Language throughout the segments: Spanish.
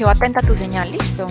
quedo atenta a tu señal, listo.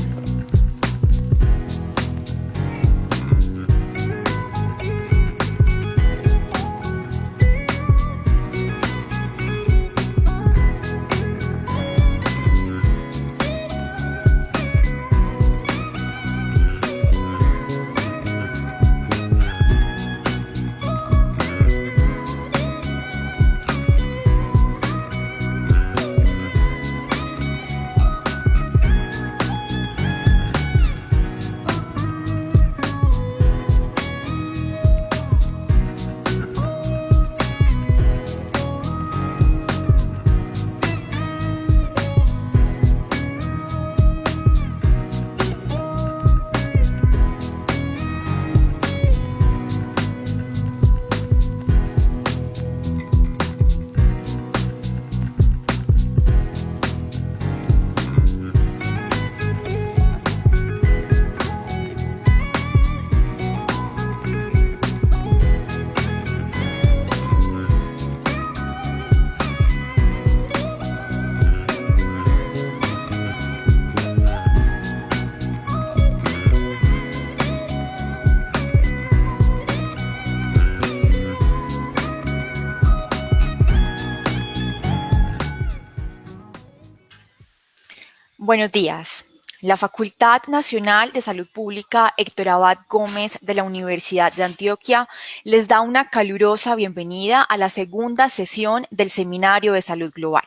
Buenos días. La Facultad Nacional de Salud Pública Héctor Abad Gómez de la Universidad de Antioquia les da una calurosa bienvenida a la segunda sesión del Seminario de Salud Global.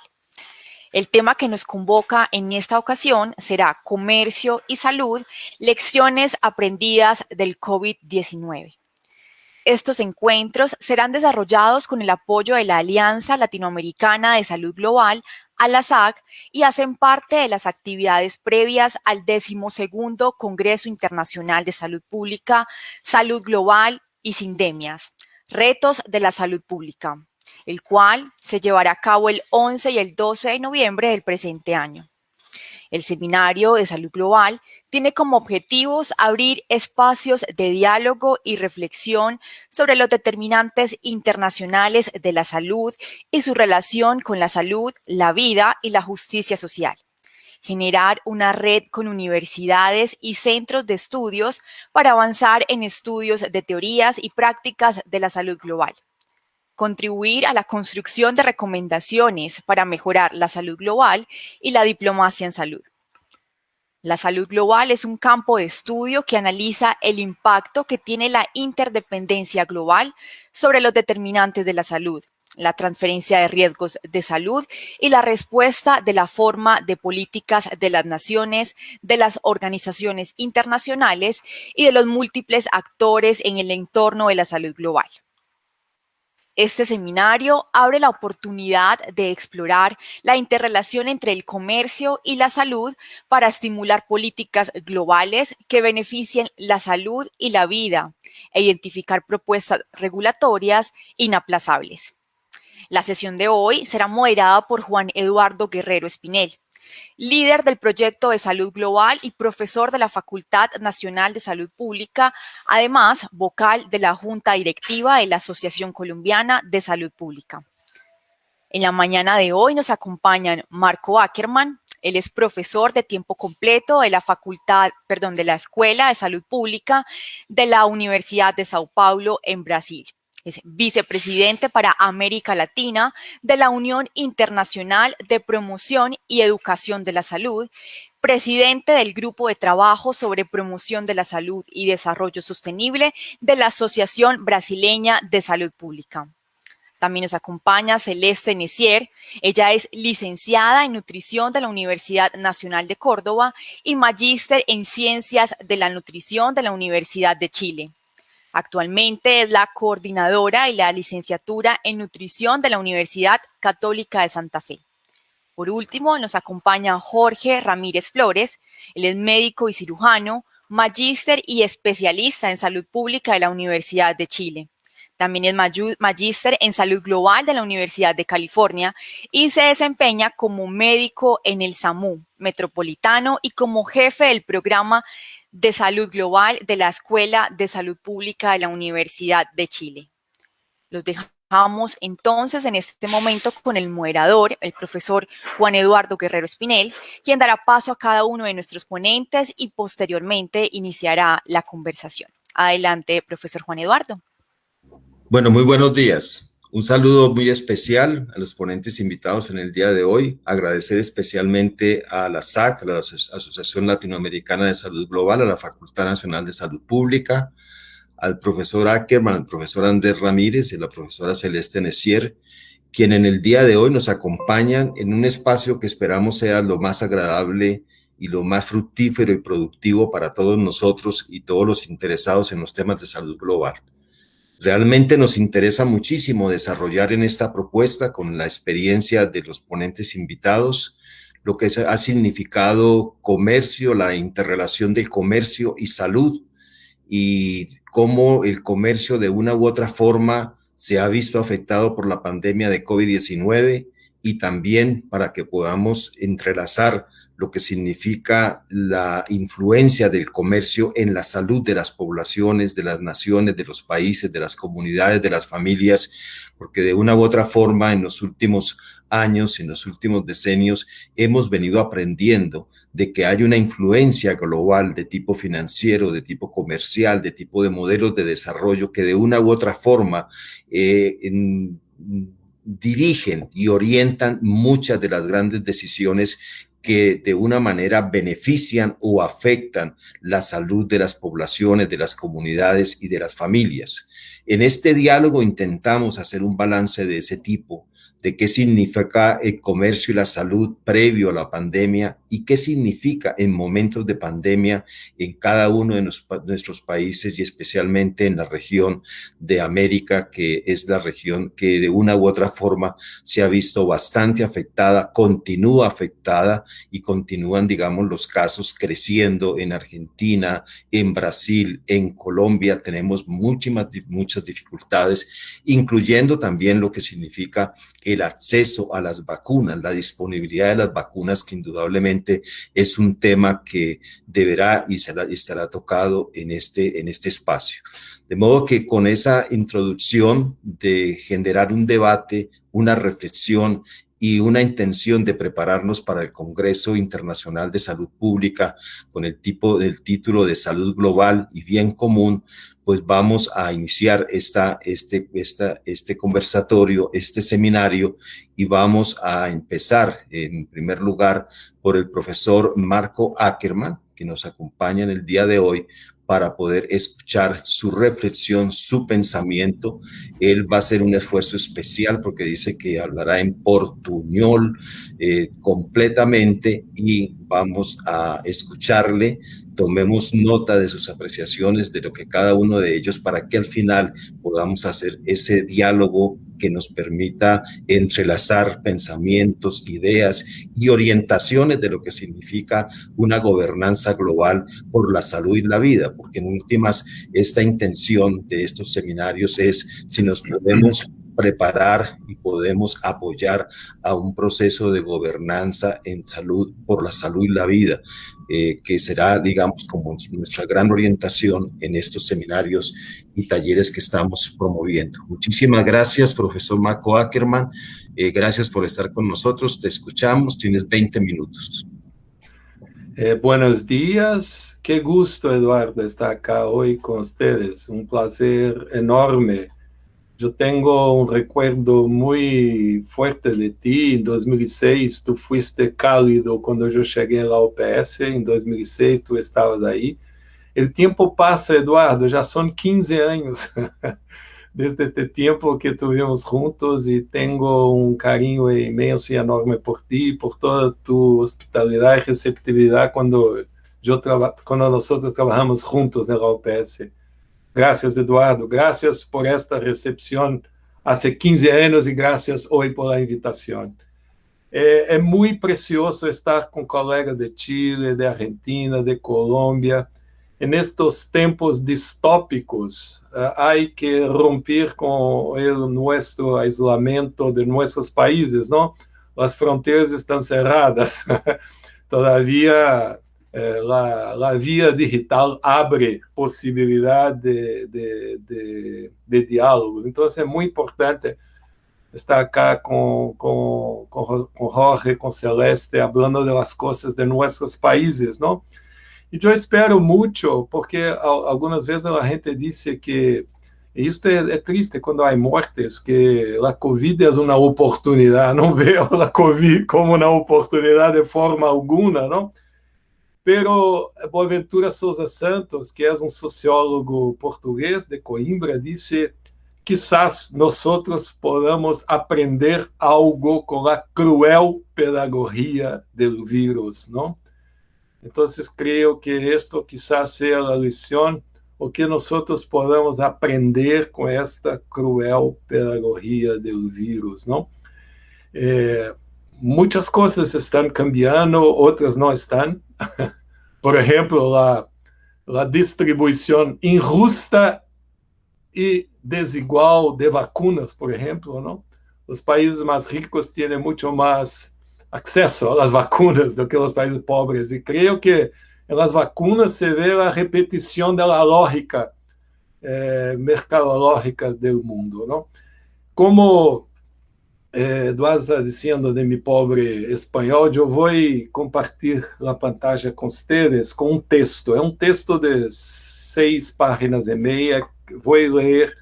El tema que nos convoca en esta ocasión será Comercio y Salud, lecciones aprendidas del COVID-19. Estos encuentros serán desarrollados con el apoyo de la Alianza Latinoamericana de Salud Global, ALASAG, y hacen parte de las actividades previas al 12º Congreso Internacional de Salud Pública, Salud Global y Sindemias, Retos de la Salud Pública, el cual se llevará a cabo el 11 y el 12 de noviembre del presente año. El Seminario de Salud Global tiene como objetivos abrir espacios de diálogo y reflexión sobre los determinantes internacionales de la salud y su relación con la salud, la vida y la justicia social. Generar una red con universidades y centros de estudios para avanzar en estudios de teorías y prácticas de la salud global. Contribuir a la construcción de recomendaciones para mejorar la salud global y la diplomacia en salud. La salud global es un campo de estudio que analiza el impacto que tiene la interdependencia global sobre los determinantes de la salud, la transferencia de riesgos de salud y la respuesta de la forma de políticas de las naciones, de las organizaciones internacionales y de los múltiples actores en el entorno de la salud global. Este seminario abre la oportunidad de explorar la interrelación entre el comercio y la salud para estimular políticas globales que beneficien la salud y la vida e identificar propuestas regulatorias inaplazables. La sesión de hoy será moderada por Juan Eduardo Guerrero Espinel, líder del proyecto de salud global y profesor de la Facultad Nacional de Salud Pública, además vocal de la Junta Directiva de la Asociación Colombiana de Salud Pública. En la mañana de hoy nos acompañan Marco Ackerman, él es profesor de tiempo completo de de la Escuela de Salud Pública de la Universidad de Sao Paulo en Brasil. Es vicepresidente para América Latina de la Unión Internacional de Promoción y Educación de la Salud, presidente del Grupo de Trabajo sobre Promoción de la Salud y Desarrollo Sostenible de la Asociación Brasileña de Salud Pública. También nos acompaña Celeste Necier, ella es licenciada en Nutrición de la Universidad Nacional de Córdoba y magíster en Ciencias de la Nutrición de la Universidad de Chile. Actualmente es la coordinadora y la licenciatura en nutrición de la Universidad Católica de Santa Fe. Por último, nos acompaña Jorge Ramírez Flores, él es médico y cirujano, magíster y especialista en salud pública de la Universidad de Chile. También es magíster en salud global de la Universidad de California y se desempeña como médico en el SAMU Metropolitano y como jefe del programa de Salud Global de la Escuela de Salud Pública de la Universidad de Chile. Los dejamos dejamos entonces en este momento con el moderador, el profesor Juan Eduardo Guerrero Espinel, quien dará paso a cada uno de nuestros ponentes y posteriormente iniciará la conversación. Adelante, profesor Juan Eduardo. Bueno, muy buenos días. Un saludo muy especial a los ponentes invitados en el día de hoy. Agradecer especialmente a la SAC, a la Asociación Latinoamericana de Salud Global, a la Facultad Nacional de Salud Pública, al profesor Ackerman, al profesor Andrés Ramírez y a la profesora Celeste Necier, quien en el día de hoy nos acompañan en un espacio que esperamos sea lo más agradable y lo más fructífero y productivo para todos nosotros y todos los interesados en los temas de salud global. Realmente nos interesa muchísimo desarrollar en esta propuesta, con la experiencia de los ponentes invitados, lo que ha significado comercio, la interrelación del comercio y salud, y cómo el comercio de una u otra forma se ha visto afectado por la pandemia de COVID-19, y también para que podamos entrelazar lo que significa la influencia del comercio en la salud de las poblaciones, de las naciones, de los países, de las comunidades, de las familias, porque de una u otra forma en los últimos años, en los últimos decenios, hemos venido aprendiendo de que hay una influencia global de tipo financiero, de tipo comercial, de tipo de modelos de desarrollo que de una u otra forma dirigen y orientan muchas de las grandes decisiones que de una manera benefician o afectan la salud de las poblaciones, de las comunidades y de las familias. En este diálogo intentamos hacer un balance de ese tipo, de qué significa el comercio y la salud previo a la pandemia y qué significa en momentos de pandemia en cada uno de nuestros países, y especialmente en la región de América, que es la región que de una u otra forma se ha visto bastante afectada, continúa afectada, y continúan, digamos, los casos creciendo en Argentina, en Brasil, en Colombia. Tenemos muchas dificultades, incluyendo también lo que significa el acceso a las vacunas, la disponibilidad de las vacunas, que indudablemente es un tema que deberá y estará tocado en este espacio. De modo que con esa introducción de generar un debate, una reflexión y una intención de prepararnos para el Congreso Internacional de Salud Pública con el título de Salud Global y Bien Común, pues vamos a iniciar este conversatorio, este seminario, y vamos a empezar en primer lugar por el profesor Marco Ackerman, que nos acompaña en el día de hoy, para poder escuchar su reflexión, su pensamiento. Él va a hacer un esfuerzo especial porque dice que hablará en portuñol completamente, y vamos a escucharle. Tomemos nota de sus apreciaciones, de lo que cada uno de ellos, para que al final podamos hacer ese diálogo que nos permita entrelazar pensamientos, ideas y orientaciones de lo que significa una gobernanza global por la salud y la vida, porque en últimas esta intención de estos seminarios es si nos podemos preparar y podemos apoyar a un proceso de gobernanza en salud, por la salud y la vida, que será, digamos, como nuestra gran orientación en estos seminarios y talleres que estamos promoviendo. Muchísimas gracias, profesor Marco Ackerman. Gracias por estar con nosotros. Te escuchamos. Tienes 20 minutos. Buenos días. Qué gusto, Eduardo, estar acá hoy con ustedes. Un placer enorme. Yo tengo un recuerdo muy fuerte de ti. En 2006, tú fuiste cálido cuando yo llegué a la OPS. En 2006, tú estabas ahí. El tiempo pasa, Eduardo, ya son 15 años desde este tiempo que estuvimos juntos, y tengo un cariño inmenso y enorme por ti, por toda tu hospitalidad y receptividad cuando nosotros trabajamos juntos en la OPS. Gracias, Eduardo. Gracias por esta recepción hace 15 años y gracias hoy por la invitación. Es muy precioso estar con colegas de Chile, de Argentina, de Colombia. En estos tiempos distópicos, hay que romper con nuestro aislamiento de nuestros países, ¿no? Las fronteras están cerradas. Todavía la vía digital abre posibilidad de diálogos. Entonces es muy importante estar acá con Jorge, con Celeste, hablando de las cosas de nuestros países, ¿no? Y yo espero mucho, porque algunas veces la gente dice que, y esto es triste cuando hay muertes, que la COVID es una oportunidad. No veo la COVID como una oportunidad de forma alguna, ¿no? Pero Boaventura Sousa Santos, que é um sociólogo português de Coimbra, disse: quizás nosotros podamos aprender algo com a cruel pedagogia do vírus, ¿no? Entonces creo que esto quizás sea la lección, o que nosotros podamos aprender com esta cruel pedagogia do vírus, ¿no? Muitas coisas estão cambiando, outras não estão. Por exemplo, a distribuição injusta e desigual de vacunas, por exemplo, não? Os países mais ricos têm muito mais acesso às vacunas do que os países pobres, e creio que nas vacunas se vê a repetição da lógica mercadológica do mundo, não? Como Eduardo está dizendo de mi pobre espanhol, eu vou compartilhar a pantalla com vocês com um texto. É um texto de 6 páginas e meia. Vou ler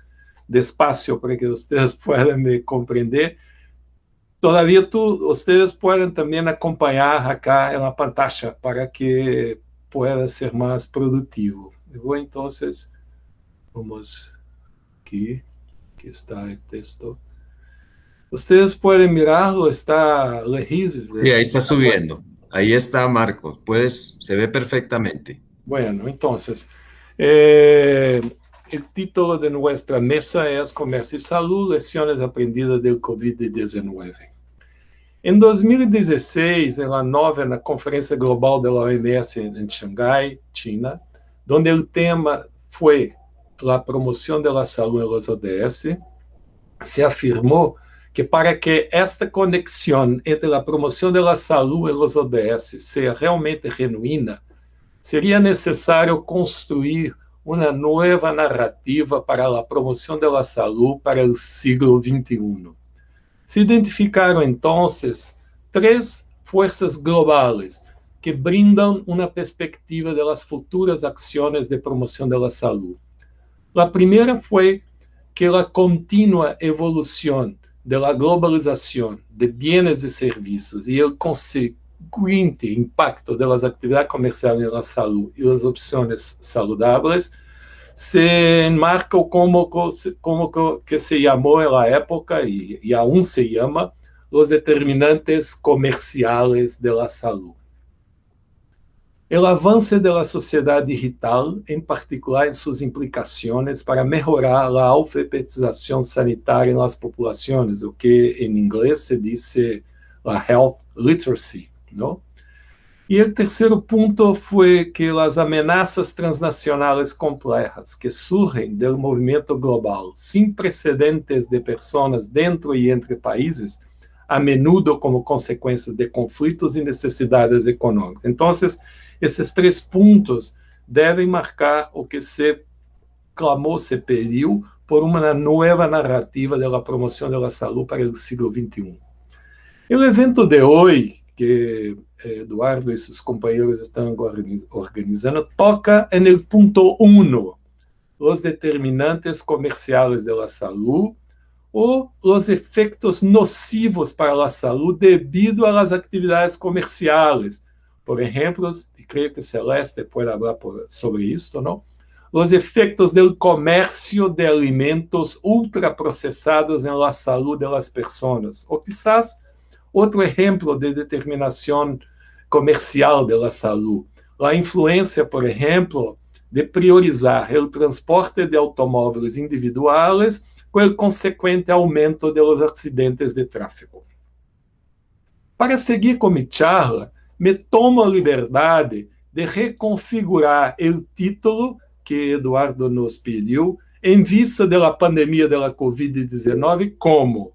despacio para que vocês possam me compreender. Todavia, vocês podem também acompanhar acá na pantalla para que pueda ser mais produtivo. Eu vou, então, vamos aqui está o texto. Ustedes pueden mirarlo, está legible. Sí, ahí está subiendo. Ahí está, Marcos. Se ve perfectamente. Bueno, entonces, el título de nuestra mesa es Comercio y Salud, lecciones aprendidas del COVID-19. En 2016, en la 9ª Conferencia Global de la OMS en Shanghái, China, donde el tema fue la promoción de la salud en los ODS, se afirmó que para que esta conexão entre a promoção da saúde e os ODS seja realmente genuína, seria necessário construir uma nova narrativa para a promoção da saúde para o siglo XXI. Se identificaram, então, 3 forças globais que brindam uma perspectiva das futuras ações de promoção da saúde. A primeira foi que a contínua evolução de la globalización de bienes y servicios y el consecuente impacto de las actividades comerciales en la salud y las opciones saludables se enmarca como que se llamó en la época y aún se llama los determinantes comerciales de la salud. El avance de la sociedad digital, en particular en sus implicaciones para mejorar la alfabetización sanitaria en las poblaciones, lo que en inglés se dice la health literacy, ¿no? Y el tercer punto fue que las amenazas transnacionales complejas que surgen del movimiento global, sin precedentes de personas dentro y entre países, a menudo como consecuencias de conflitos y necesidades económicas. Entonces, esses 3 pontos devem marcar o que se clamou, se pediu por uma nova narrativa da promoção da saúde para o siglo XXI. O evento de hoje, que Eduardo e seus companheiros estão organizando, toca no ponto 1, os determinantes comerciais da saúde ou os efeitos nocivos para a saúde devido às atividades comerciais. Por exemplo, e creio que Celeste pode falar sobre isso, não? Os efeitos do comércio de alimentos ultraprocessados em la saúde das pessoas. Ou quizás outro exemplo de determinação comercial da saúde. A influência, por exemplo, de priorizar o transporte de automóveis individuais com o consequente aumento dos acidentes de tráfego. Para seguir com minha charla, me tomo a liberdade de reconfigurar o título que Eduardo nos pediu em vista da pandemia da Covid-19 como,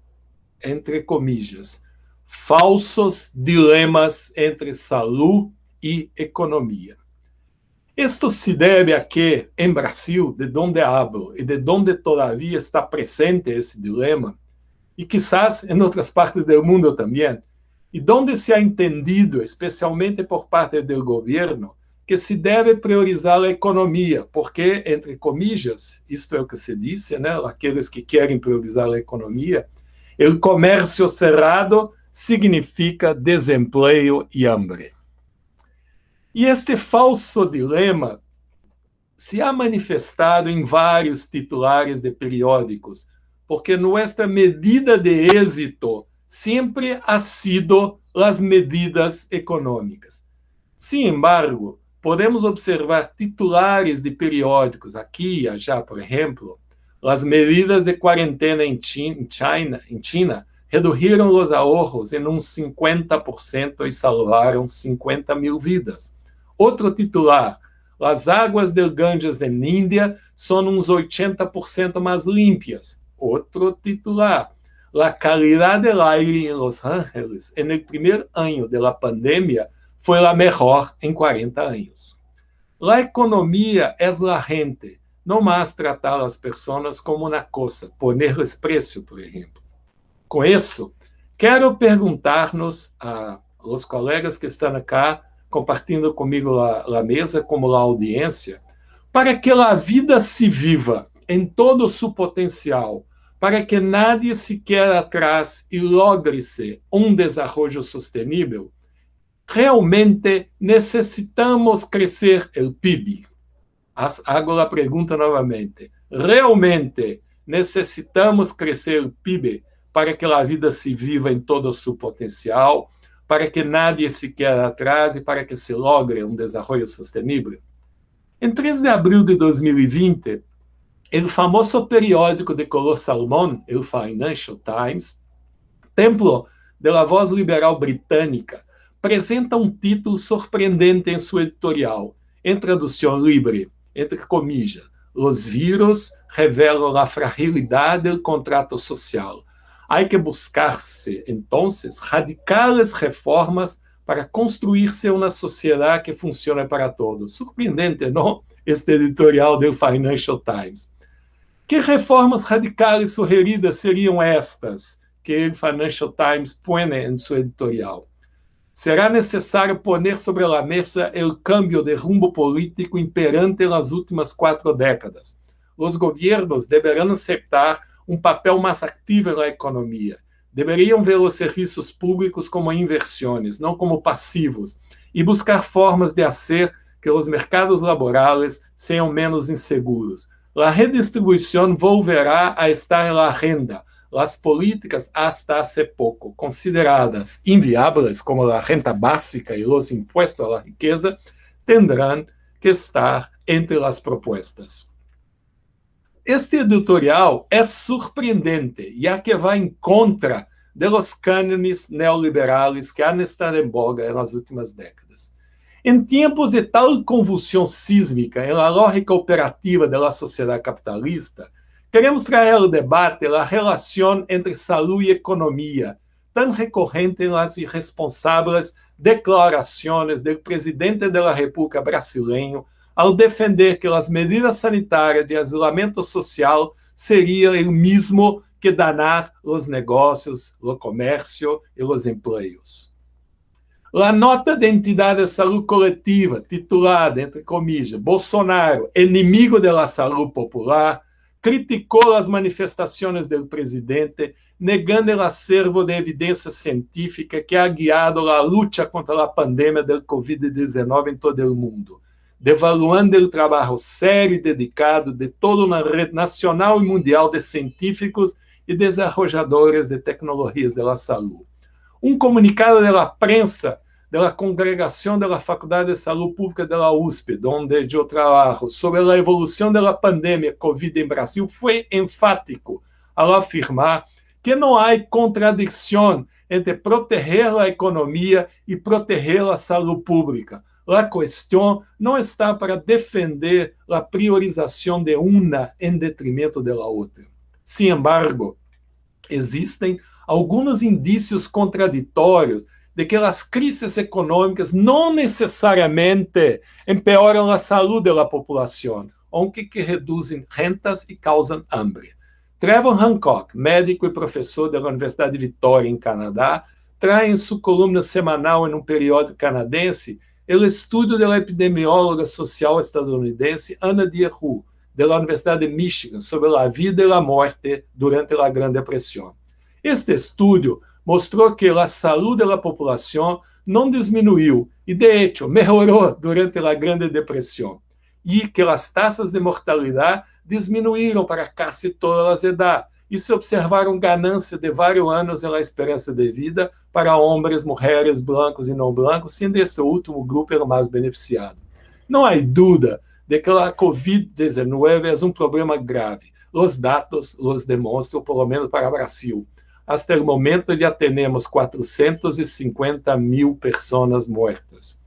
entre comillas, falsos dilemas entre saúde e economia. Isto se deve a que, em Brasil, de onde hablo e de onde todavia está presente esse dilema, y quizás en otras partes del mundo también, y donde se ha entendido, especialmente por parte del gobierno, que se deve priorizar a economia, porque, entre comillas, isto é o que se diz, né? Aqueles que querem priorizar a economia, o comércio cerrado significa desemprego e hambre. E este falso dilema se ha manifestado em vários titulares de periódicos, porque nossa medida de êxito sempre ha sido as medidas econômicas. Sin embargo, podemos observar titulares de periódicos aqui e allá, por exemplo, as medidas de quarentena em China reduziram os ahorros em 50% e salvaram 50 mil vidas. Outro titular, as águas del Ganges na Índia são uns 80% mais limpas. Outro titular, a qualidade del aire em Los Angeles no primeiro ano da pandemia foi a melhor em 40 anos. A economia é a gente, não mais tratar as pessoas como uma coisa, poner-lhes preço, por exemplo. Com isso, quero perguntar-nos a los colegas que estão acá, compartilhando comigo a mesa, como a audiência, para que a vida se viva em todo o seu potencial, para que nadie se quede atrás e logre-se desenvolvimento sustentável, realmente necessitamos crescer o PIB. Hago a pergunta novamente. Realmente necessitamos crescer o PIB para que a vida se viva em todo o seu potencial, para que nadie se quede atrás e para que se logre desenvolvimento sustentável? Em 3 de abril de 2020, o famoso periódico de color salmão, o Financial Times, templo da voz liberal britânica, apresenta título surpreendente em seu editorial, em tradução livre, entre comillas, os vírus revelam a fragilidade do contrato social. Há que buscar-se, então, radicais reformas para construir-se uma sociedade que funcione para todos. Surpreendente, não? Este editorial do Financial Times. Que reformas radicais sugeridas seriam estas que o Financial Times põe em seu editorial? Será necessário poner sobre a mesa o cambio de rumbo político imperante nas últimas 4 décadas. Os governos deverão aceitar papel mais ativo na economia. Deveriam ver os serviços públicos como inversões, não como passivos, e buscar formas de fazer que os mercados laborais sejam menos inseguros. A redistribuição volverá a estar na agenda. As políticas, hasta hace pouco consideradas inviáveis, como a renta básica e os impostos à riqueza, tendrão que estar entre as propostas. Este editorial é surpreendente, já que vai em contra de los cânones neoliberais que han estado em boga nas últimas décadas. Em tempos de tal convulsão sísmica na lógica operativa da sociedade capitalista, queremos trazer ao debate a relação entre saúde e economia, tão recorrente nas irresponsáveis declarações do presidente da República brasileiro ao defender que as medidas sanitárias de isolamento social seriam o mesmo que danar os negócios, o comércio e os empregos. A nota de entidade de saúde coletiva, titulada, entre comillas, Bolsonaro, inimigo da saúde popular, criticou as manifestações do presidente, negando o acervo de evidência científica que ha guiado a luta contra a pandemia do Covid-19 em todo o mundo, devaluando o trabalho sério e dedicado de toda uma rede nacional e mundial de científicos e desenvolvedores de tecnologias da saúde. Comunicado da prensa da Congregação da Faculdade de Saúde Pública da USP, onde eu trabalho, sobre a evolução da pandemia Covid em Brasil, foi enfático ao afirmar que não há contradição entre proteger a economia e proteger a saúde pública. A questão não está para defender a priorização de uma em detrimento da outra. Sin embargo, existem alguns indícios contraditórios de que as crises econômicas não necessariamente empeoram a saúde da população, aunque que reduzem rentas e causam hambre. Trevor Hancock, médico e professor da Universidade de Vitória, em Canadá, traz em sua coluna semanal em um periódico canadense o estudo da epidemióloga social estadunidense Anna Dierhu, da Universidade de Michigan, sobre a vida e a morte durante a Grande Depressão. Este estudo mostrou que a saúde da população não diminuiu e, de hecho, melhorou durante a Grande Depressão, e que as taxas de mortalidade diminuíram para quase todas as edades, e se observaram ganância de vários anos na esperança de vida para homens, mulheres, brancos e não brancos, sendo esse último grupo o mais beneficiado. Não há dúvida de que a Covid-19 é um problema grave. Os dados os demonstram, pelo menos para o Brasil. Hasta o momento já temos 450 mil pessoas mortas.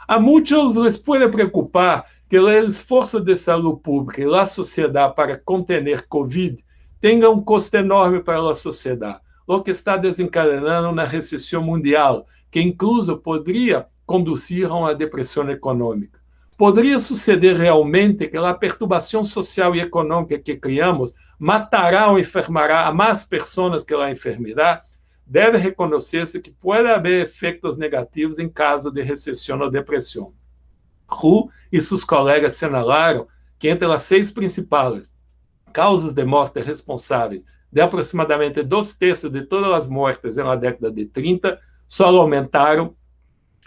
A muitos les pode preocupar que o esforço de saúde pública e a sociedade para conter Covid tenha um custo enorme para a sociedade, o que está desencadenando uma recessão mundial, que incluso poderia conduzir a uma depressão econômica. Poderia suceder realmente que a perturbação social e econômica que criamos matará ou enfermará a mais pessoas que a enfermidade? Deve reconhecer-se que pode haver efeitos negativos em caso de recessão ou depressão. Hu e seus colegas assinalaram que entre as 6 principais causas de morte responsáveis de aproximadamente 2/3 de todas as mortes na década de 30, só aumentaram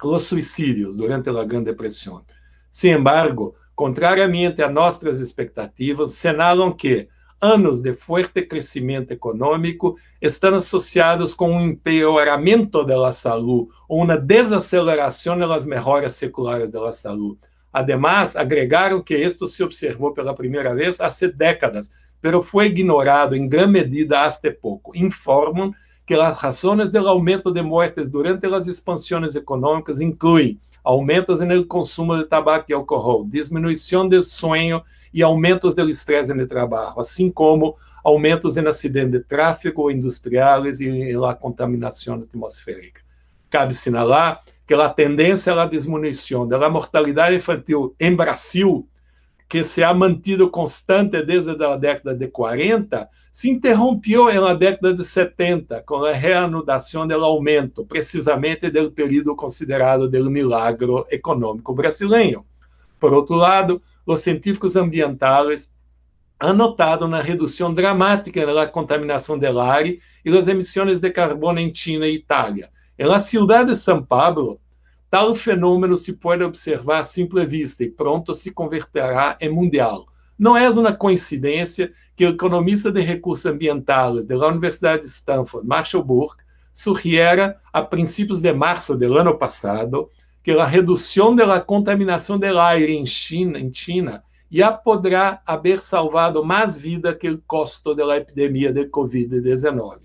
os suicídios durante a Grande Depressão. Sin embargo, contrariamente a nossas expectativas, señalam que anos de forte crescimento econômico estão associados com um empeoramento da saúde ou uma desaceleração nas melhoras seculares da saúde. Además, agregaram que isto se observou pela primeira vez há décadas, pero foi ignorado em grande medida hasta pouco. Informam que as razões do aumento de mortes durante as expansões econômicas incluem aumentos no consumo de tabaco e álcool, diminuição do sonho e aumentos do estresse no trabalho, assim como aumentos em acidentes de tráfego industriais e na contaminação atmosférica. Cabe assinalar que a tendência à diminuição da mortalidade infantil em Brasil, que se ha mantido constante desde a década de 40, se interrompeu na década de 70, com a reanudação do aumento, precisamente do período considerado do milagro econômico brasileiro. Por outro lado, os científicos ambientais han notado uma redução dramática na contaminação do ar e das emissões de carbono em China e Itália. Na cidade de São Paulo, tal fenômeno se pode observar a simple vista e pronto se converterá em mundial. Não é uma coincidência que o economista de recursos ambientais da Universidade de Stanford, Marshall Burke, sugeriera a princípios de março do ano passado que a redução da contaminação do ar em China já poderá haver salvado mais vida que o custo da epidemia de Covid-19.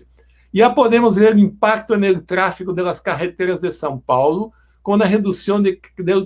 Já podemos ver o impacto no tráfego das carreteras de São Paulo, com a redução de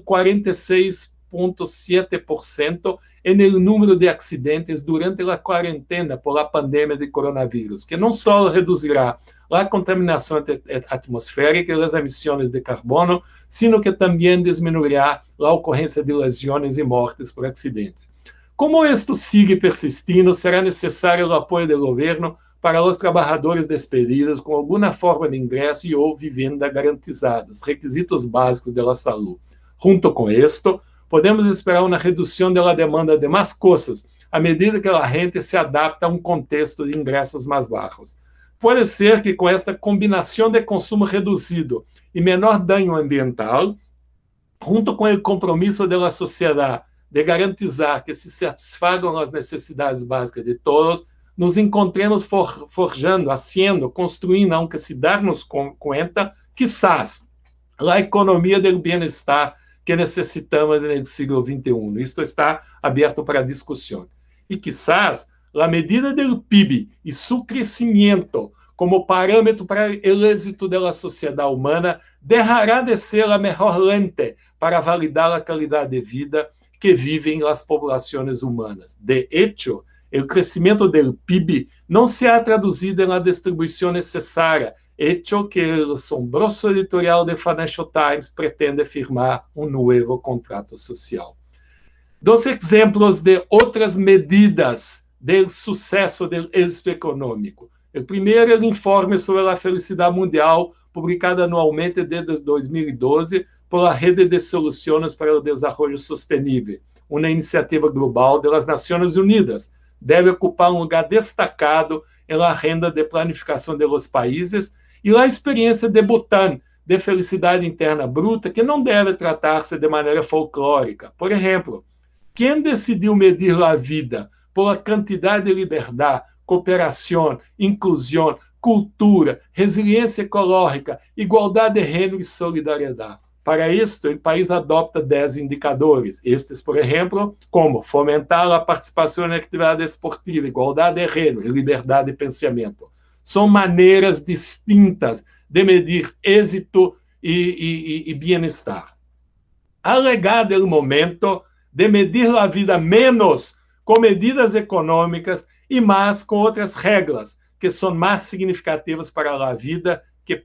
46,7% no número de acidentes durante a quarentena por a pandemia de coronavírus, que não só reduzirá a contaminação atmosférica e as emissões de carbono, sino que também diminuirá a ocorrência de lesões e mortes por acidente. Como isto sigue persistindo, será necessário o apoio do governo para os trabalhadores despedidos com alguma forma de ingresso e ou vivenda garantizados, requisitos básicos da saúde. Junto com isto, podemos esperar uma redução da demanda de mais coisas, à medida que a gente se adapta a um contexto de ingressos mais baixos. Pode ser que com esta combinação de consumo reduzido e menor dano ambiental, junto com o compromisso da sociedade de garantizar que se satisfagam as necessidades básicas de todos, nos encontremos forjando, haciendo, construindo, aunque se darmos conta, quizás, a economia do bem-estar que necessitamos no século XXI. Isto está aberto para discussão. E quizás, a medida do PIB e seu crescimento como parâmetro para o êxito da sociedade humana deixará de ser a melhor lente para validar a qualidade de vida que vivem as populações humanas. De hecho, o crescimento do PIB não se ha traduzido na distribuição necessária, hecho que o assombroso editorial de Financial Times pretende firmar um novo contrato social. Dos exemplos de outras medidas do sucesso do êxito econômico. O primeiro é o informe sobre a felicidade mundial, publicado anualmente desde 2012 pela Rede de Soluções para o Desenvolvimento Sustentável, uma iniciativa global das Nações Unidas. Deve ocupar um lugar destacado na agenda de planificação dos países e a experiência de Butão, de felicidade interna bruta, que não deve tratar-se de maneira folclórica. Por exemplo, quem decidiu medir a vida pela quantidade de liberdade, cooperação, inclusão, cultura, resiliência ecológica, igualdade de gênero e solidariedade? Para isto, o país adopta 10 indicadores. Estes, por exemplo, como fomentar a participação na atividade esportiva, igualdade de gênero e liberdade de pensamento. São maneiras distintas de medir êxito e bem-estar. Alegado o momento de medir a vida menos com medidas econômicas e mais com outras regras que são mais significativas para a vida que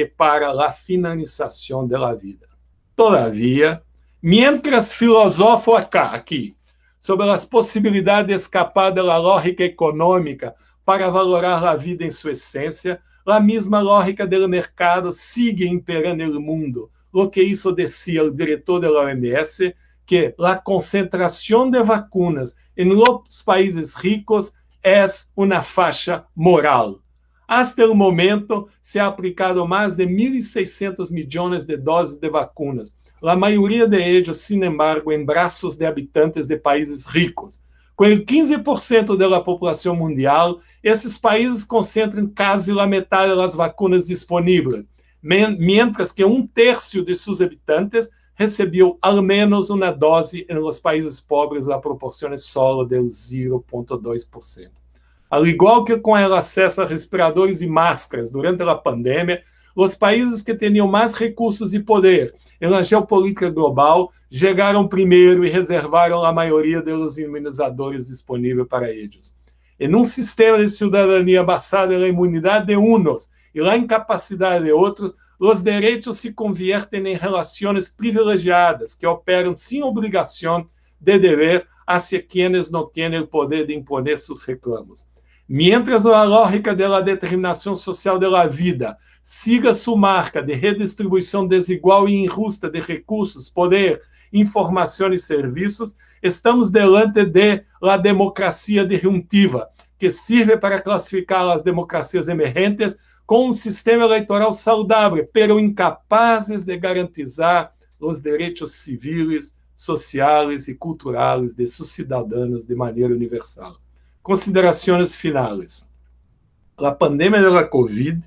para a finalização da vida. Todavia, mientras filosofo aqui sobre as possibilidades de escapar da lógica econômica para valorar a vida em sua essência, a mesma lógica do mercado sigue imperando no mundo. O que isso dizia o diretor da OMS, que a concentração de vacinas em los países ricos é uma faixa moral. Hasta o momento, se ha aplicado mais de 1.600 milhões de doses de vacinas, a maioria de eles, sin embargo, em braços de habitantes de países ricos. Com 15% da população mundial, esses países concentram quase a metade das vacinas disponíveis, mientras que 1/3 de seus habitantes recebeu ao menos uma dose em los países pobres, a proporção é só de 0,2%. Al igual que com o acesso a respiradores e máscaras durante a pandemia, os países que tinham mais recursos e poder na geopolítica global chegaram primeiro e reservaram a maioria dos imunizadores disponíveis para eles. Em um sistema de cidadania basado na imunidade de uns e na incapacidade de outros, os direitos se conviertem em relações privilegiadas que operam sem obrigação de dever hacia quienes não têm o poder de imponer seus reclamos. Mientras a lógica da determinação social da vida siga sua marca de redistribuição desigual e injusta de recursos, poder, informação e serviços, estamos diante de la democracia disjuntiva, que serve para classificar as democracias emergentes com um sistema eleitoral saudável, pero incapazes de garantizar os direitos civis, sociais e culturais de seus cidadãos de maneira universal. Considerações finais. A pandemia da Covid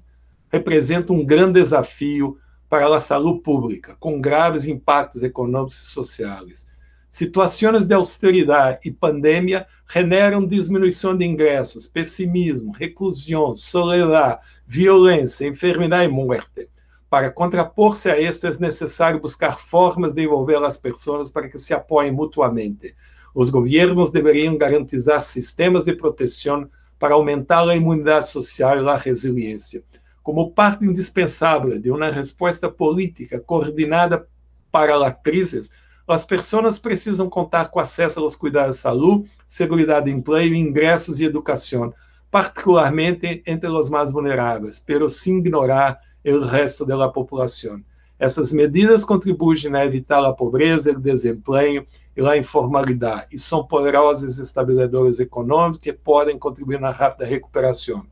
representa um grande desafio para a saúde pública, com graves impactos econômicos e sociais. Situações de austeridade e pandemia generam diminuição de ingressos, pessimismo, reclusão, soledade, violência, enfermidade e morte. Para contrapor-se a isto, é necessário buscar formas de envolver as pessoas para que se apoiem mutuamente. Os governos deveriam garantizar sistemas de proteção para aumentar a imunidade social e a resiliência. Como parte indispensável de uma resposta política coordenada para as crises, as pessoas precisam contar com acesso aos cuidados de saúde, segurança de emprego, ingressos e educação, particularmente entre os mais vulneráveis, pero sem ignorar o resto da população. Essas medidas contribuem a evitar a pobreza, o desemprego e a informalidade, e são poderosos estabelecedores econômicos que podem contribuir na rápida recuperação.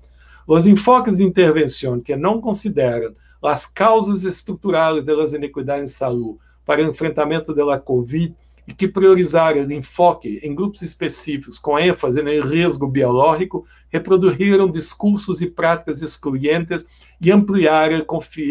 Os enfoques de intervenção que não consideram as causas estruturais das iniquidades em saúde para o enfrentamento da Covid e que priorizaram o enfoque em grupos específicos com ênfase no risco biológico, reproduziram discursos e práticas excluyentes e ampliaram o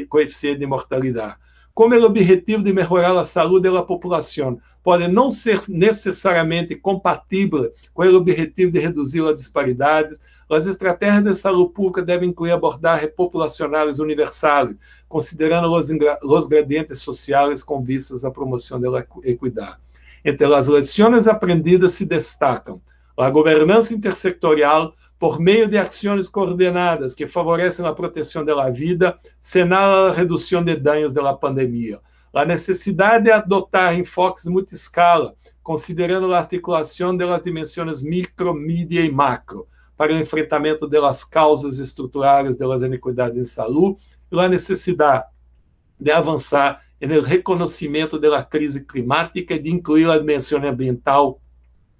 coeficiente de mortalidade. Como o objetivo de melhorar a saúde da população pode não ser necessariamente compatível com o objetivo de reduzir as disparidades, as estratégias de saúde pública devem incluir abordagens populacionais universais, considerando os gradientes sociais com vistas à promoção da equidade. Entre as lições aprendidas se destacam a governança intersectorial por meio de ações coordenadas que favorecem a proteção da vida, senão a redução de danos da pandemia. A necessidade de adotar enfoques multiscala, considerando a articulação das dimensões micro, mídia e macro, para o enfrentamento das causas estruturais das iniquidades em saúde e a necessidade de avançar no reconhecimento da crise climática e de incluir a dimensão ambiental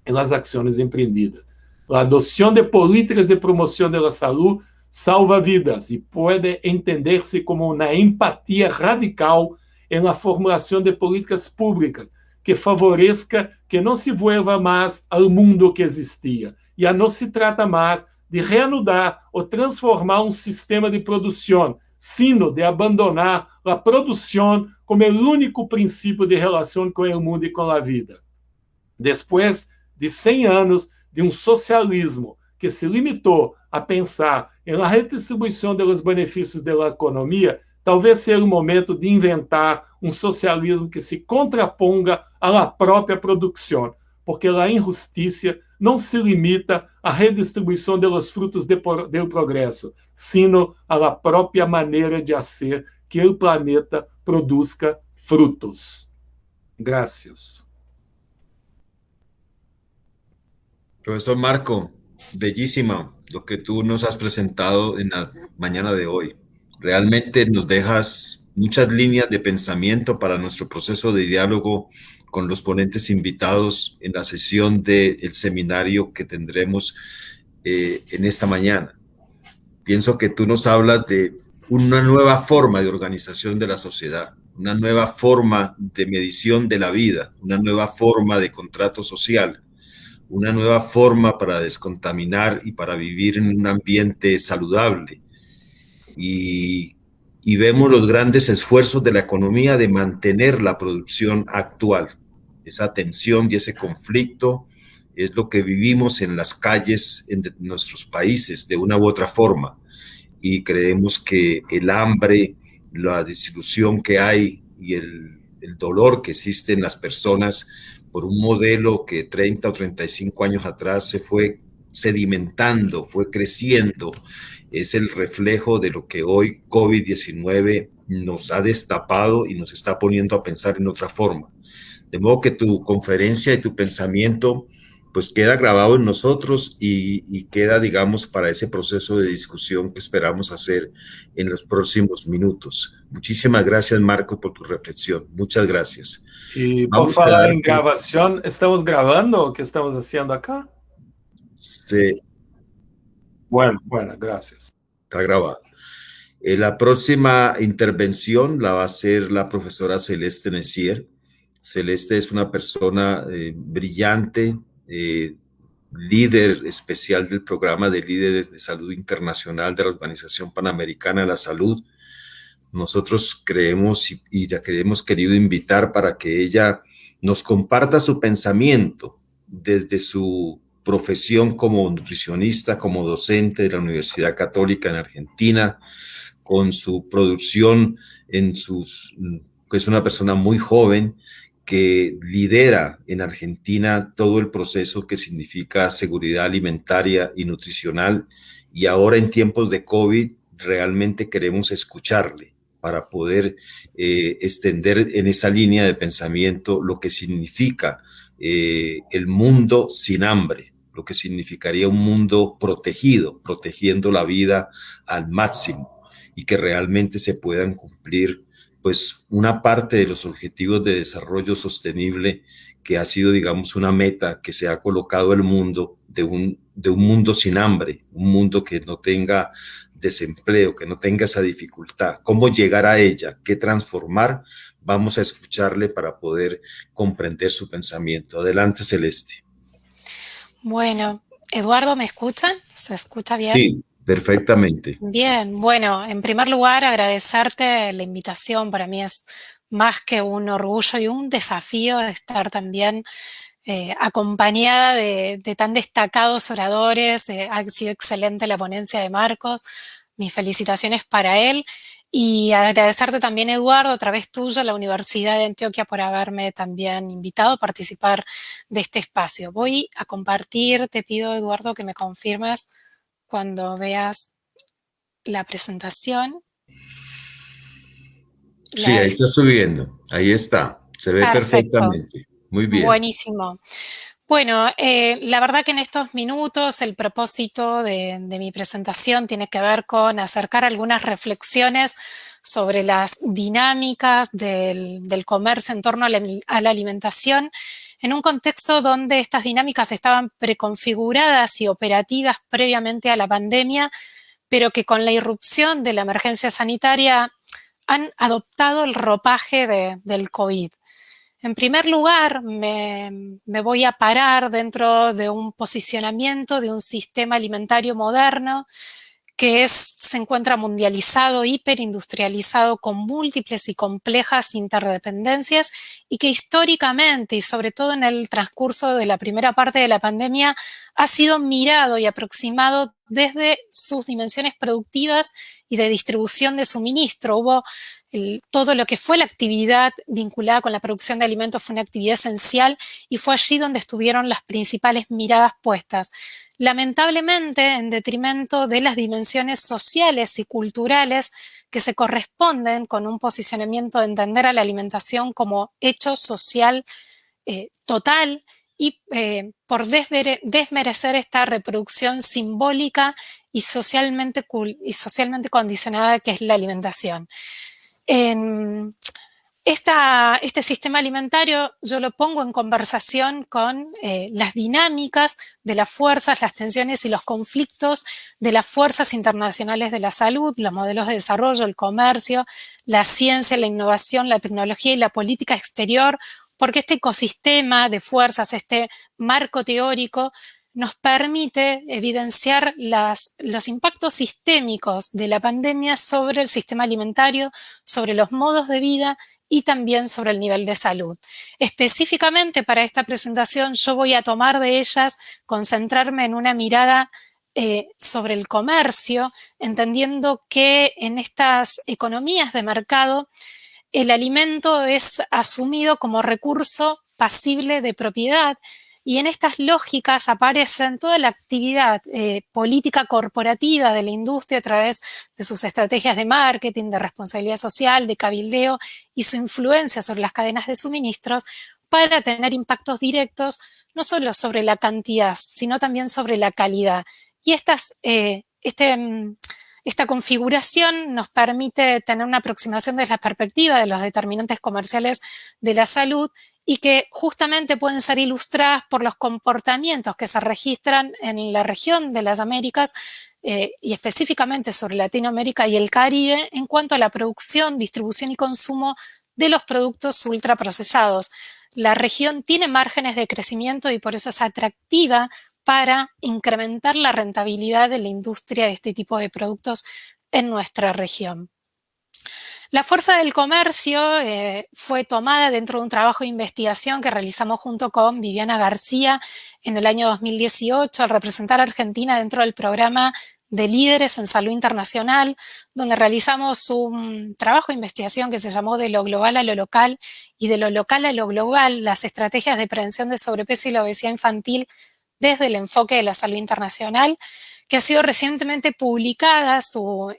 nas ações empreendidas. A adoção de políticas de promoção da saúde salva vidas e pode entender-se como uma empatia radical na formulação de políticas públicas que favoreça que não se vuelva mais ao mundo que existia. Já não se trata mais de reanudar ou transformar um sistema de produção, sino de abandonar a produção como o único princípio de relação com o mundo e com a vida. Depois de 100 anos de um socialismo que se limitou a pensar na redistribuição dos benefícios da economia, talvez seja o momento de inventar um socialismo que se contraponga à própria produção, porque a injustiça não se limita à redistribuição dos frutos do progresso, sino à própria maneira de fazer que o planeta produza frutos. Gracias. Profesor Marco, bellísima lo que tú nos has presentado en la mañana de hoy. Realmente nos dejas muchas líneas de pensamiento para nuestro proceso de diálogo con los ponentes invitados en la sesión del seminario que tendremos en esta mañana. Pienso que tú nos hablas de una nueva forma de organización de la sociedad, una nueva forma de medición de la vida, una nueva forma de contrato social, una nueva forma para descontaminar y para vivir en un ambiente saludable. Y vemos los grandes esfuerzos de la economía de mantener la producción actual. Esa tensión y ese conflicto es lo que vivimos en las calles en nuestros países de una u otra forma. Y creemos que el hambre, la desilusión que hay y el dolor que existe en las personas por un modelo que 30 o 35 años atrás se fue sedimentando, fue creciendo, es el reflejo de lo que hoy COVID-19 nos ha destapado y nos está poniendo a pensar en otra forma. De modo que tu conferencia y tu pensamiento pues queda grabado en nosotros y queda, digamos, para ese proceso de discusión que esperamos hacer en los próximos minutos. Muchísimas gracias, Marco, por tu reflexión. Muchas gracias. Y por falar en grabación, ¿estamos grabando o qué estamos haciendo acá? Sí. Bueno, gracias. Está grabado. La próxima intervención la va a hacer la profesora Celeste Necier. Celeste es una persona brillante, líder especial del programa de líderes de salud internacional de la Organización Panamericana de la Salud. Nosotros creemos y la que hemos querido invitar para que ella nos comparta su pensamiento desde su profesión como nutricionista, como docente de la Universidad Católica en Argentina, con su producción que es una persona muy joven que lidera en Argentina todo el proceso que significa seguridad alimentaria y nutricional, y ahora en tiempos de COVID realmente queremos escucharle para poder extender en esa línea de pensamiento lo que significa el mundo sin hambre, lo que significaría un mundo protegido, protegiendo la vida al máximo y que realmente se puedan cumplir pues una parte de los objetivos de desarrollo sostenible que ha sido, digamos, una meta que se ha colocado el mundo de un mundo sin hambre, un mundo que no tenga desempleo, que no tenga esa dificultad. ¿Cómo llegar a ella? ¿Qué transformar? Vamos a escucharle para poder comprender su pensamiento. Adelante, Celeste. Bueno, Eduardo, ¿me escuchan? ¿Se escucha bien? Sí, perfectamente. Bien, bueno, en primer lugar agradecerte la invitación. Para mí es más que un orgullo y un desafío estar también acompañada de tan destacados oradores. Ha sido excelente la ponencia de Marcos. Mis felicitaciones para él. Y agradecerte también, Eduardo, a través tuyo, a la Universidad de Antioquia, por haberme también invitado a participar de este espacio. Voy a compartir, te pido, Eduardo, que me confirmes cuando veas la presentación. Sí, ahí está subiendo. Ahí está. Se ve perfectamente. Muy bien. Buenísimo. Bueno, la verdad que en estos minutos el propósito de mi presentación tiene que ver con acercar algunas reflexiones sobre las dinámicas del comercio en torno a la alimentación en un contexto donde estas dinámicas estaban preconfiguradas y operativas previamente a la pandemia, pero que con la irrupción de la emergencia sanitaria han adoptado el ropaje del COVID. En primer lugar, me voy a parar dentro de un posicionamiento de un sistema alimentario moderno que se encuentra mundializado, hiperindustrializado, con múltiples y complejas interdependencias y que históricamente y sobre todo en el transcurso de la primera parte de la pandemia ha sido mirado y aproximado desde sus dimensiones productivas y de distribución de suministro. Hubo todo lo que fue la actividad vinculada con la producción de alimentos fue una actividad esencial y fue allí donde estuvieron las principales miradas puestas. Lamentablemente, en detrimento de las dimensiones sociales y culturales que se corresponden con un posicionamiento de entender a la alimentación como hecho social total y por desmerecer esta reproducción simbólica y socialmente condicionada que es la alimentación. Este sistema alimentario yo lo pongo en conversación con las dinámicas de las fuerzas, las tensiones y los conflictos de las fuerzas internacionales de la salud, los modelos de desarrollo, el comercio, la ciencia, la innovación, la tecnología y la política exterior, porque este ecosistema de fuerzas, este marco teórico, nos permite evidenciar los impactos sistémicos de la pandemia sobre el sistema alimentario, sobre los modos de vida y también sobre el nivel de salud. Específicamente para esta presentación yo voy a tomar de ellas, concentrarme en una mirada sobre el comercio, entendiendo que en estas economías de mercado el alimento es asumido como recurso pasible de propiedad. Y en estas lógicas aparecen toda la actividad política corporativa de la industria a través de sus estrategias de marketing, de responsabilidad social, de cabildeo y su influencia sobre las cadenas de suministros para tener impactos directos no solo sobre la cantidad, sino también sobre la calidad. Y esta configuración nos permite tener una aproximación desde la perspectiva de los determinantes comerciales de la salud y que justamente pueden ser ilustradas por los comportamientos que se registran en la región de las Américas y específicamente sobre Latinoamérica y el Caribe en cuanto a la producción, distribución y consumo de los productos ultraprocesados. La región tiene márgenes de crecimiento y por eso es atractiva para incrementar la rentabilidad de la industria de este tipo de productos en nuestra región. La fuerza del comercio fue tomada dentro de un trabajo de investigación que realizamos junto con Viviana García en el año 2018 al representar a Argentina dentro del programa de líderes en salud internacional, donde realizamos un trabajo de investigación que se llamó De lo global a lo local y de lo local a lo global, las estrategias de prevención de sobrepeso y la obesidad infantil desde el enfoque de la salud internacional, que ha sido recientemente publicada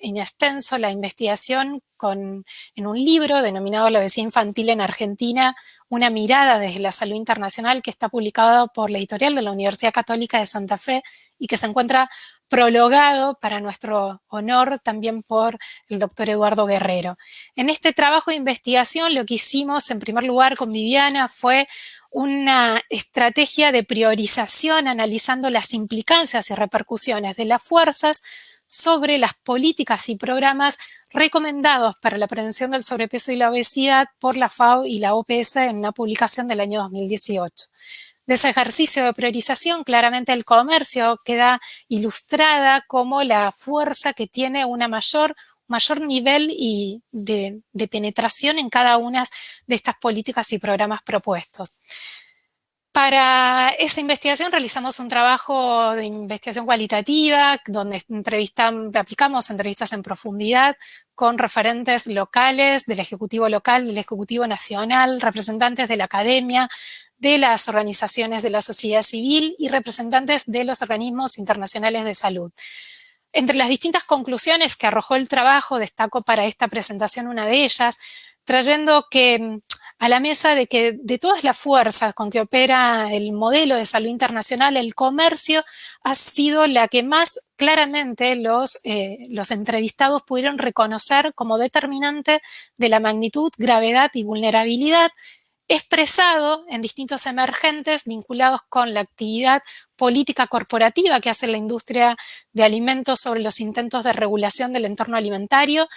en extenso la investigación en un libro denominado La obesidad infantil en Argentina, una mirada desde la salud internacional, que está publicado por la editorial de la Universidad Católica de Santa Fe y que se encuentra prologado para nuestro honor también por el doctor Eduardo Guerrero. En este trabajo de investigación lo que hicimos en primer lugar con Viviana fue una estrategia de priorización analizando las implicancias y repercusiones de las fuerzas sobre las políticas y programas recomendados para la prevención del sobrepeso y la obesidad por la FAO y la OPS en una publicación del año 2018. De ese ejercicio de priorización, claramente el comercio queda ilustrada como la fuerza que tiene un mayor nivel de penetración en cada una de estas políticas y programas propuestos. Para esa investigación realizamos un trabajo de investigación cualitativa donde aplicamos entrevistas en profundidad con referentes locales, del Ejecutivo local, del Ejecutivo nacional, representantes de la academia, de las organizaciones de la sociedad civil y representantes de los organismos internacionales de salud. Entre las distintas conclusiones que arrojó el trabajo, destaco para esta presentación una de ellas, trayendo que a la mesa de que de todas las fuerzas con que opera el modelo de salud internacional, el comercio ha sido la que más claramente los entrevistados pudieron reconocer como determinante de la magnitud, gravedad y vulnerabilidad, expresado en distintos emergentes vinculados con la actividad política corporativa que hace la industria de alimentos sobre los intentos de regulación del entorno alimentario,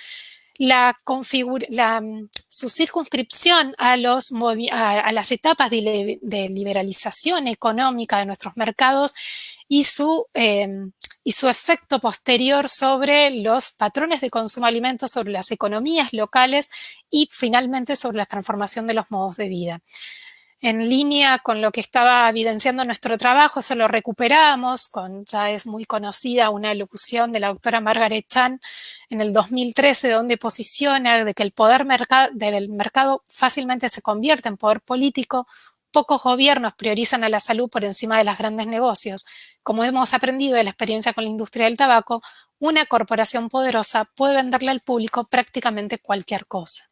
su circunscripción a las etapas de liberalización económica de nuestros mercados y su efecto posterior sobre los patrones de consumo de alimentos, sobre las economías locales y finalmente sobre la transformación de los modos de vida. En línea con lo que estaba evidenciando nuestro trabajo, eso lo recuperamos, ya es muy conocida una locución de la doctora Margaret Chan en el 2013, donde posiciona de que el poder del mercado fácilmente se convierte en poder político. Pocos gobiernos priorizan a la salud por encima de los grandes negocios. Como hemos aprendido de la experiencia con la industria del tabaco, una corporación poderosa puede venderle al público prácticamente cualquier cosa.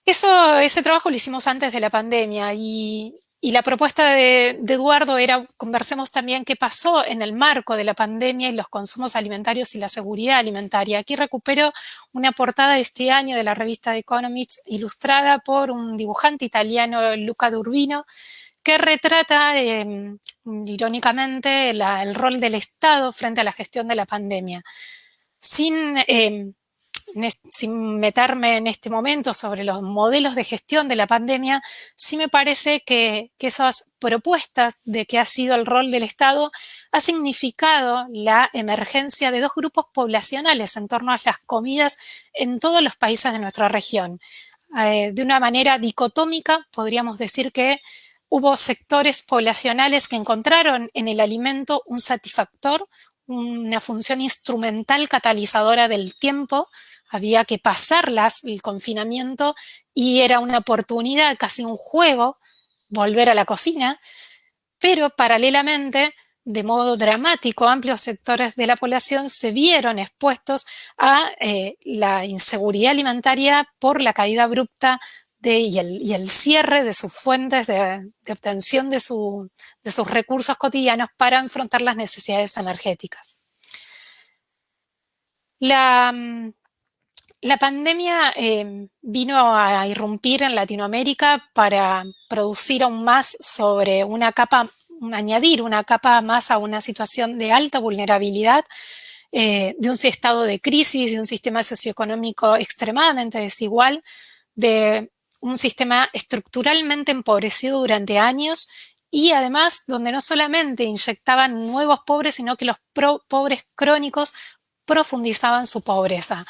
Ese trabajo lo hicimos antes de la pandemia y la propuesta de Eduardo era conversemos también qué pasó en el marco de la pandemia y los consumos alimentarios y la seguridad alimentaria. Aquí recupero una portada de este año de la revista The Economist ilustrada por un dibujante italiano, Luca D'Urbino, que retrata irónicamente el rol del Estado frente a la gestión de la pandemia. Sin meterme en este momento sobre los modelos de gestión de la pandemia, sí me parece que esas propuestas de que ha sido el rol del Estado ha significado la emergencia de dos grupos poblacionales en torno a las comidas en todos los países de nuestra región. De una manera dicotómica, podríamos decir que hubo sectores poblacionales que encontraron en el alimento un satisfactor, una función instrumental catalizadora del tiempo. Había que pasarlas el confinamiento y era una oportunidad, casi un juego, volver a la cocina, pero paralelamente, de modo dramático, amplios sectores de la población se vieron expuestos a la inseguridad alimentaria por la caída abrupta y el cierre de sus fuentes de obtención de sus recursos cotidianos para enfrentar las necesidades energéticas. La pandemia vino a irrumpir en Latinoamérica para producir aún más sobre añadir una capa más a una situación de alta vulnerabilidad, de un estado de crisis, de un sistema socioeconómico extremadamente desigual, de un sistema estructuralmente empobrecido durante años y además donde no solamente inyectaban nuevos pobres, sino que los pobres crónicos profundizaban su pobreza.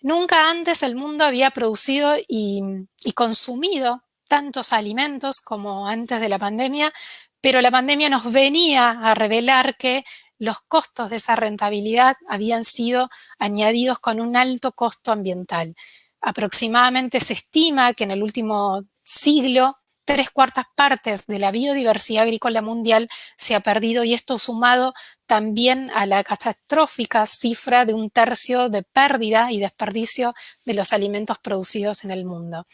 Nunca antes el mundo había producido y consumido tantos alimentos como antes de la pandemia, pero la pandemia nos venía a revelar que los costos de esa rentabilidad habían sido añadidos con un alto costo ambiental. Aproximadamente se estima que en el último siglo 3/4 partes de la biodiversidad agrícola mundial se ha perdido y esto sumado también a la catastrófica cifra de 1/3 de pérdida y desperdicio de los alimentos producidos en el mundo.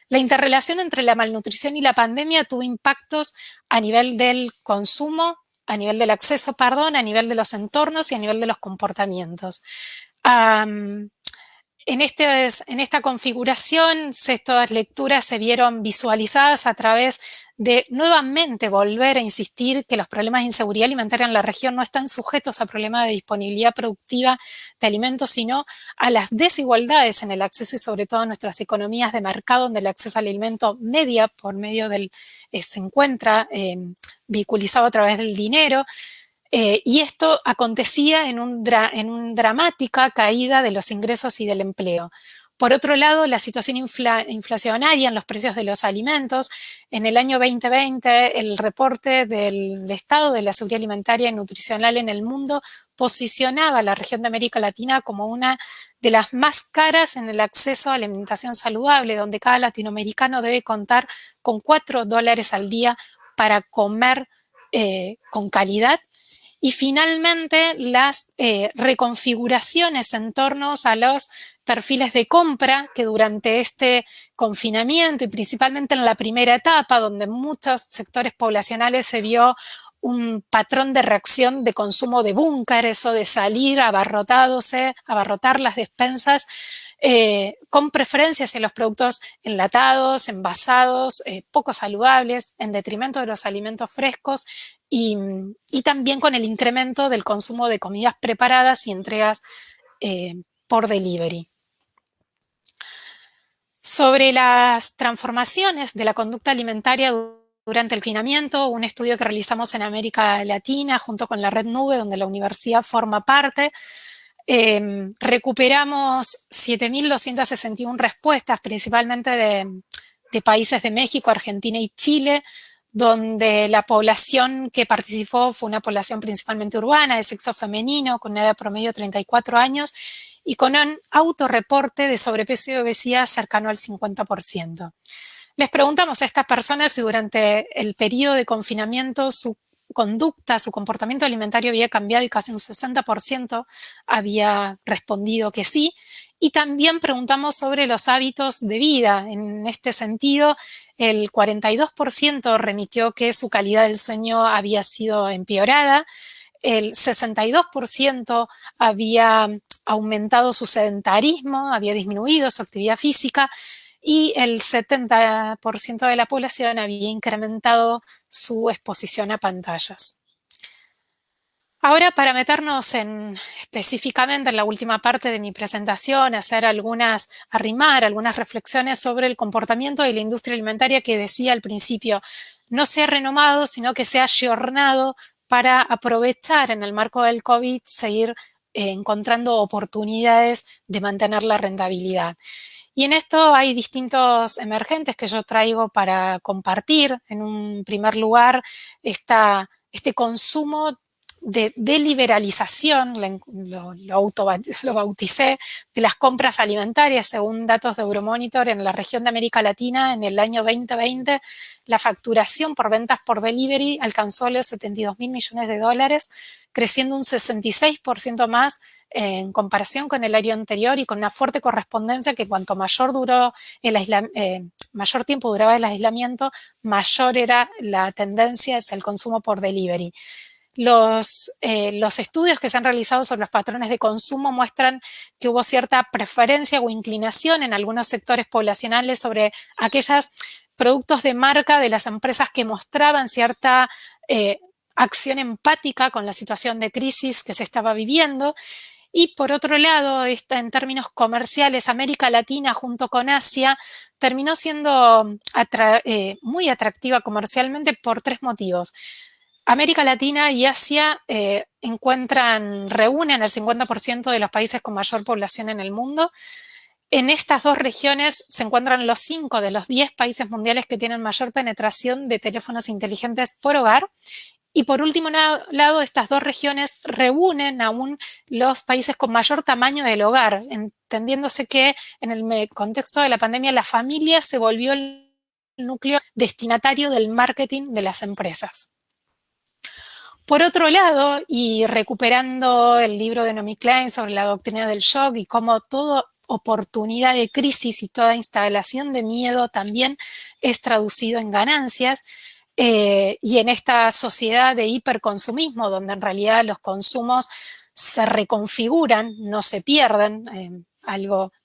La interrelación entre la malnutrición y la pandemia tuvo impactos a nivel del consumo, a nivel del acceso, a nivel de los entornos y a nivel de los comportamientos. En esta configuración, estas lecturas se vieron visualizadas a través de nuevamente volver a insistir que los problemas de inseguridad alimentaria en la región no están sujetos a problemas de disponibilidad productiva de alimentos, sino a las desigualdades en el acceso y sobre todo en nuestras economías de mercado, donde el acceso al alimento media por medio se encuentra vehiculizado a través del dinero. Y esto acontecía en una dramática caída de los ingresos y del empleo. Por otro lado, la situación inflacionaria en los precios de los alimentos. En el año 2020, el reporte del Estado de la Seguridad Alimentaria y Nutricional en el mundo posicionaba a la región de América Latina como una de las más caras en el acceso a la alimentación saludable, donde cada latinoamericano debe contar con $4 al día para comer con calidad. Y finalmente, las reconfiguraciones en torno a los perfiles de compra que durante este confinamiento y principalmente en la primera etapa, donde en muchos sectores poblacionales se vio un patrón de reacción de consumo de búnker, eso de salir abarrotar las despensas, con preferencia hacia los productos enlatados, envasados, poco saludables, en detrimento de los alimentos frescos y también con el incremento del consumo de comidas preparadas y entregas por delivery. Sobre las transformaciones de la conducta alimentaria durante el confinamiento, un estudio que realizamos en América Latina junto con la Red Nube, donde la universidad forma parte, recuperamos 7.261 respuestas, principalmente de países de México, Argentina y Chile, donde la población que participó fue una población principalmente urbana, de sexo femenino, con una edad promedio de 34 años, y con un autorreporte de sobrepeso y obesidad cercano al 50%. Les preguntamos a estas personas si durante el periodo de confinamiento su conducta, su comportamiento alimentario había cambiado y casi un 60% había respondido que sí. Y también preguntamos sobre los hábitos de vida. En este sentido, el 42% remitió que su calidad del sueño había sido empeorada, el 62% había aumentado su sedentarismo, había disminuido su actividad física y el 70% de la población había incrementado su exposición a pantallas. Ahora, para meternos específicamente en la última parte de mi presentación, arrimar algunas reflexiones sobre el comportamiento de la industria alimentaria que decía al principio, no se ha renomado, sino que se ha ayornado para aprovechar en el marco del COVID, seguir encontrando oportunidades de mantener la rentabilidad. Y en esto hay distintos emergentes que yo traigo para compartir. En un primer lugar, este consumo de liberalización, lo bauticé, de las compras alimentarias. Según datos de Euromonitor, en la región de América Latina, en el año 2020, la facturación por ventas por delivery alcanzó los 72.000 millones de dólares, creciendo un 66% más en comparación con el año anterior y con una fuerte correspondencia que cuanto mayor mayor tiempo duraba el aislamiento, mayor era la tendencia hacia el consumo por delivery. Los estudios que se han realizado sobre los patrones de consumo muestran que hubo cierta preferencia o inclinación en algunos sectores poblacionales sobre aquellos productos de marca de las empresas que mostraban cierta acción empática con la situación de crisis que se estaba viviendo. Y por otro lado, en términos comerciales, América Latina junto con Asia terminó siendo muy atractiva comercialmente por tres motivos. América Latina y Asia reúnen el 50% de los países con mayor población en el mundo. En estas dos regiones se encuentran los 5 de los 10 países mundiales que tienen mayor penetración de teléfonos inteligentes por hogar. Y por último lado, estas dos regiones reúnen aún los países con mayor tamaño del hogar, entendiéndose que en el contexto de la pandemia la familia se volvió el núcleo destinatario del marketing de las empresas. Por otro lado, y recuperando el libro de Naomi Klein sobre la doctrina del shock y cómo toda oportunidad de crisis y toda instalación de miedo también es traducido en ganancias, y en esta sociedad de hiperconsumismo, donde en realidad los consumos se reconfiguran, no se pierden,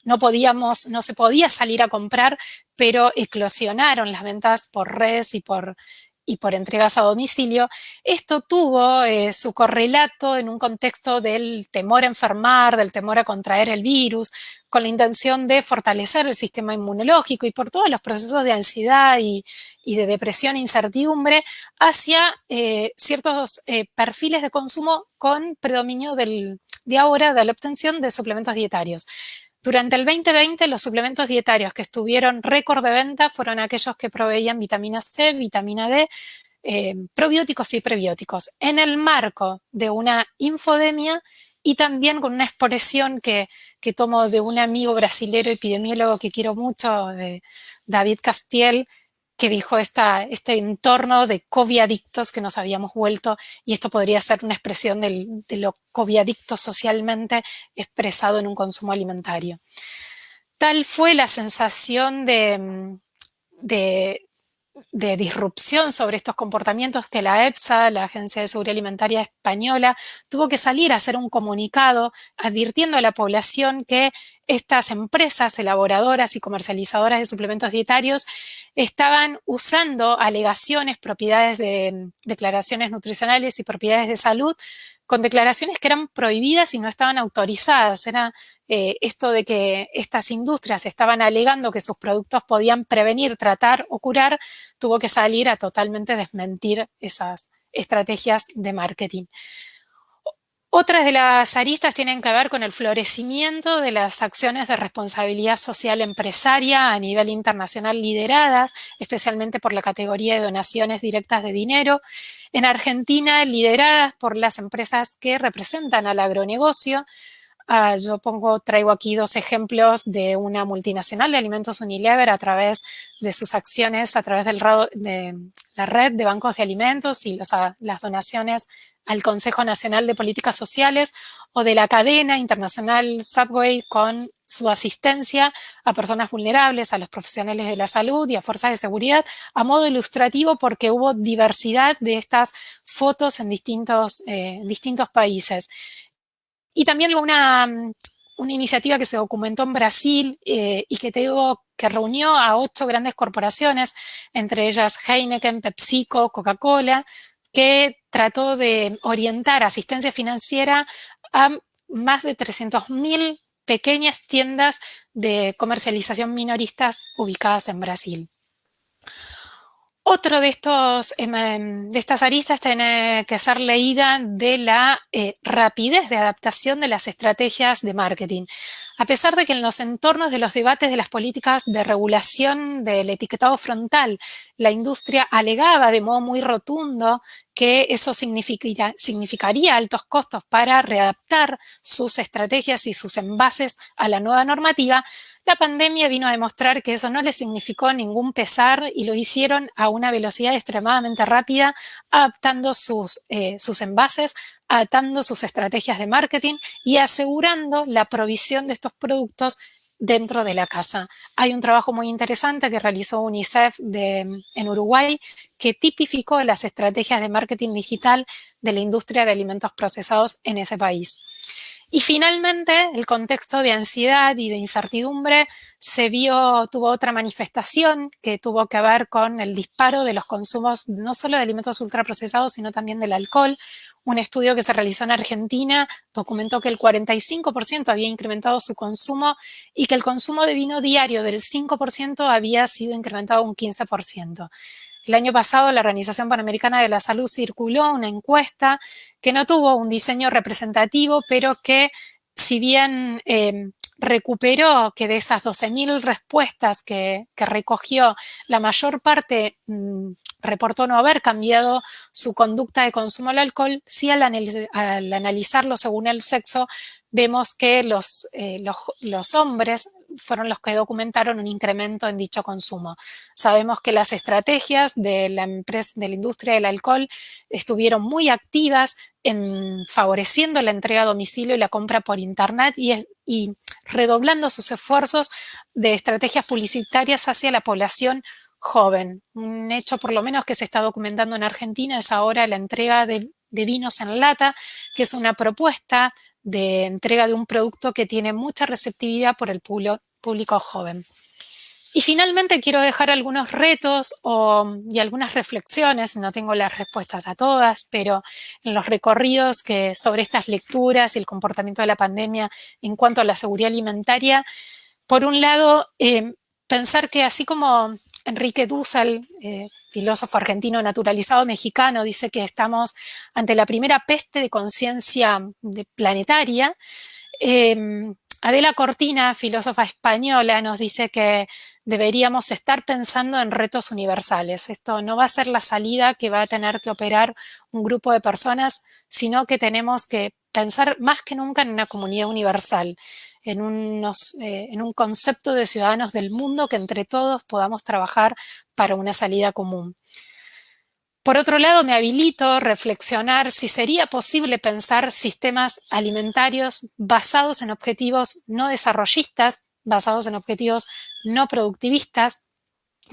no se podía salir a comprar, pero eclosionaron las ventas por redes y por entregas a domicilio. Esto tuvo su correlato en un contexto del temor a enfermar, del temor a contraer el virus, con la intención de fortalecer el sistema inmunológico y por todos los procesos de ansiedad y de depresión e incertidumbre hacia ciertos perfiles de consumo con predominio de la obtención de suplementos dietarios. Durante el 2020, los suplementos dietarios que estuvieron récord de venta fueron aquellos que proveían vitamina C, vitamina D, probióticos y prebióticos, en el marco de una infodemia y también con una expresión que tomo de un amigo brasilero epidemiólogo que quiero mucho, David Castiel, que dijo este entorno de coviadictos que nos habíamos vuelto, y esto podría ser una expresión de lo coviadicto socialmente expresado en un consumo alimentario. Tal fue la sensación de disrupción sobre estos comportamientos que la EFSA, la Agencia de Seguridad Alimentaria Española, tuvo que salir a hacer un comunicado advirtiendo a la población que estas empresas elaboradoras y comercializadoras de suplementos dietarios estaban usando alegaciones, propiedades de declaraciones nutricionales y propiedades de salud con declaraciones que eran prohibidas y no estaban autorizadas. Era esto de que estas industrias estaban alegando que sus productos podían prevenir, tratar o curar, tuvo que salir a totalmente desmentir esas estrategias de marketing. Otras de las aristas tienen que ver con el florecimiento de las acciones de responsabilidad social empresaria a nivel internacional lideradas, especialmente por la categoría de donaciones directas de dinero. En Argentina, lideradas por las empresas que representan al agronegocio. Yo traigo aquí dos ejemplos de una multinacional de alimentos Unilever a través de sus acciones, a través de la red de bancos de alimentos y las donaciones al Consejo Nacional de Políticas Sociales, o de la cadena internacional Subway con su asistencia a personas vulnerables, a los profesionales de la salud y a fuerzas de seguridad, a modo ilustrativo porque hubo diversidad de estas fotos en distintos países. Y también una iniciativa que se documentó en Brasil y que reunió a 8 grandes corporaciones, entre ellas Heineken, PepsiCo, Coca-Cola, que trató de orientar asistencia financiera a más de 300.000 pequeñas tiendas de comercialización minoristas ubicadas en Brasil. Otro de estas aristas tiene que ser leída de la rapidez de adaptación de las estrategias de marketing. A pesar de que en los entornos de los debates de las políticas de regulación del etiquetado frontal, la industria alegaba de modo muy rotundo que eso significaría altos costos para readaptar sus estrategias y sus envases a la nueva normativa, la pandemia vino a demostrar que eso no les significó ningún pesar y lo hicieron a una velocidad extremadamente rápida, adaptando sus envases, adaptando sus estrategias de marketing y asegurando la provisión de estos productos dentro de la casa. Hay un trabajo muy interesante que realizó UNICEF en Uruguay que tipificó las estrategias de marketing digital de la industria de alimentos procesados en ese país. Y finalmente, el contexto de ansiedad y de incertidumbre tuvo otra manifestación que tuvo que ver con el disparo de los consumos no solo de alimentos ultraprocesados, sino también del alcohol. Un estudio que se realizó en Argentina documentó que el 45% había incrementado su consumo y que el consumo de vino diario del 5% había sido incrementado un 15%. El año pasado la Organización Panamericana de la Salud circuló una encuesta que no tuvo un diseño representativo, pero que si bien recuperó que de esas 12.000 respuestas que recogió, la mayor parte reportó no haber cambiado su conducta de consumo del alcohol, sí al analizarlo según el sexo, vemos que los hombres fueron los que documentaron un incremento en dicho consumo. Sabemos que las estrategias de la industria del alcohol estuvieron muy activas en favoreciendo la entrega a domicilio y la compra por internet y redoblando sus esfuerzos de estrategias publicitarias hacia la población joven. Un hecho por lo menos que se está documentando en Argentina es ahora la entrega de vinos en lata, que es una propuesta de entrega de un producto que tiene mucha receptividad por el público joven. Y finalmente quiero dejar algunos retos y algunas reflexiones, no tengo las respuestas a todas, pero en los recorridos sobre estas lecturas y el comportamiento de la pandemia en cuanto a la seguridad alimentaria, por un lado, pensar que así como Enrique Dussel, filósofo argentino naturalizado mexicano, dice que estamos ante la primera peste de conciencia planetaria, Adela Cortina, filósofa española, nos dice que deberíamos estar pensando en retos universales. Esto no va a ser la salida que va a tener que operar un grupo de personas, sino que tenemos que pensar más que nunca en una comunidad universal. en un concepto de ciudadanos del mundo que entre todos podamos trabajar para una salida común. Por otro lado, me habilito a reflexionar si sería posible pensar sistemas alimentarios basados en objetivos no desarrollistas, basados en objetivos no productivistas,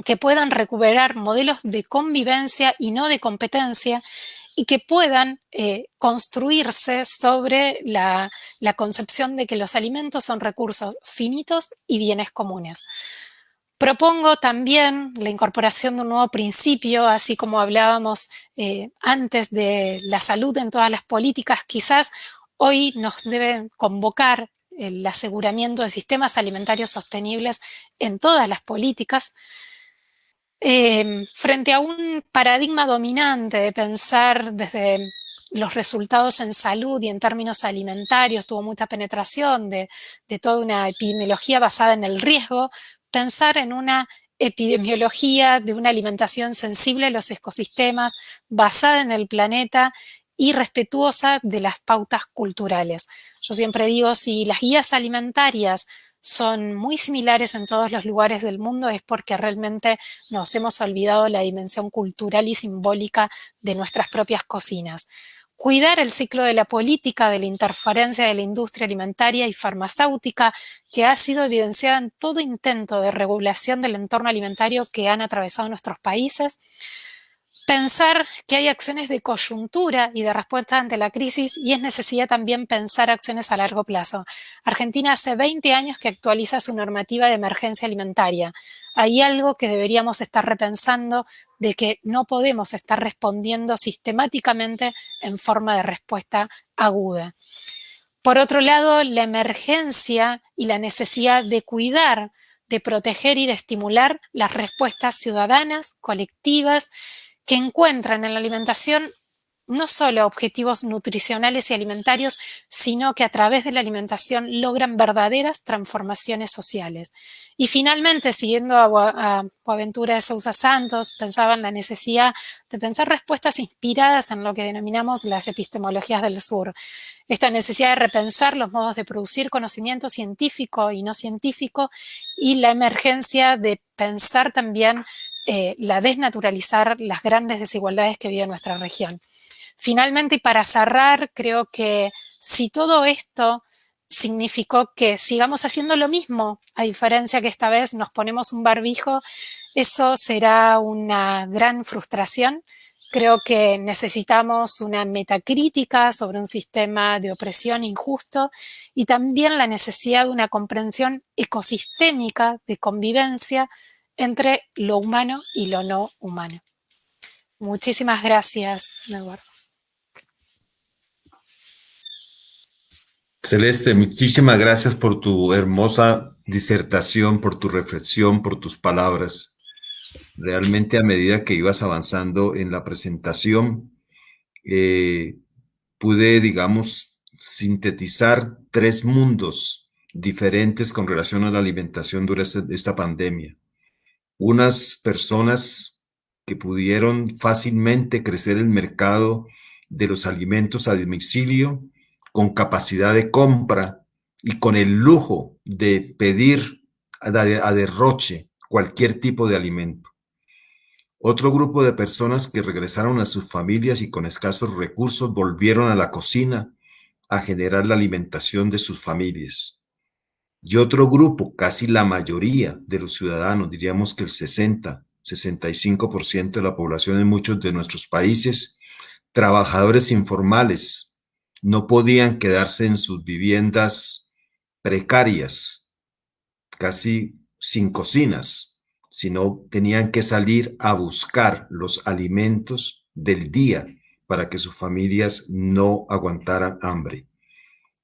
que puedan recuperar modelos de convivencia y no de competencia y que puedan construirse sobre la concepción de que los alimentos son recursos finitos y bienes comunes. Propongo también la incorporación de un nuevo principio, así como hablábamos antes de la salud en todas las políticas. Quizás hoy nos debe convocar el aseguramiento de sistemas alimentarios sostenibles en todas las políticas. Frente a un paradigma dominante de pensar desde los resultados en salud y en términos alimentarios, tuvo mucha penetración de toda una epidemiología basada en el riesgo, pensar en una epidemiología de una alimentación sensible a los ecosistemas, basada en el planeta y respetuosa de las pautas culturales. Yo siempre digo, si las guías alimentarias son muy similares en todos los lugares del mundo, es porque realmente nos hemos olvidado la dimensión cultural y simbólica de nuestras propias cocinas. Cuidar el ciclo de la política, de la interferencia de la industria alimentaria y farmacéutica, que ha sido evidenciada en todo intento de regulación del entorno alimentario que han atravesado nuestros países. Pensar que hay acciones de coyuntura y de respuesta ante la crisis y es necesidad también pensar acciones a largo plazo. Argentina hace 20 años que actualiza su normativa de emergencia alimentaria. Hay algo que deberíamos estar repensando, de que no podemos estar respondiendo sistemáticamente en forma de respuesta aguda. Por otro lado, la emergencia y la necesidad de cuidar, de proteger y de estimular las respuestas ciudadanas, colectivas, que encuentran en la alimentación no solo objetivos nutricionales y alimentarios, sino que a través de la alimentación logran verdaderas transformaciones sociales. Y finalmente, siguiendo a Boaventura de Sousa Santos, pensaba en la necesidad de pensar respuestas inspiradas en lo que denominamos las epistemologías del sur. Esta necesidad de repensar los modos de producir conocimiento científico y no científico y la emergencia de pensar también la desnaturalizar las grandes desigualdades que vive nuestra región. Finalmente, y para cerrar, creo que si todo esto significó que sigamos haciendo lo mismo, a diferencia que esta vez nos ponemos un barbijo, eso será una gran frustración. Creo que necesitamos una metacrítica sobre un sistema de opresión injusto y también la necesidad de una comprensión ecosistémica de convivencia entre lo humano y lo no humano. Muchísimas gracias, Eduardo. Celeste, muchísimas gracias por tu hermosa disertación, por tu reflexión, por tus palabras. Realmente a medida que ibas avanzando en la presentación, pude, digamos, sintetizar 3 mundos diferentes con relación a la alimentación durante esta pandemia. Unas personas que pudieron fácilmente crecer el mercado de los alimentos a domicilio, con capacidad de compra y con el lujo de pedir a derroche cualquier tipo de alimento. Otro grupo de personas que regresaron a sus familias y con escasos recursos volvieron a la cocina a generar la alimentación de sus familias. Y otro grupo, casi la mayoría de los ciudadanos, diríamos que el 65% de la población en muchos de nuestros países, trabajadores informales, no podían quedarse en sus viviendas precarias, casi sin cocinas, sino tenían que salir a buscar los alimentos del día para que sus familias no aguantaran hambre.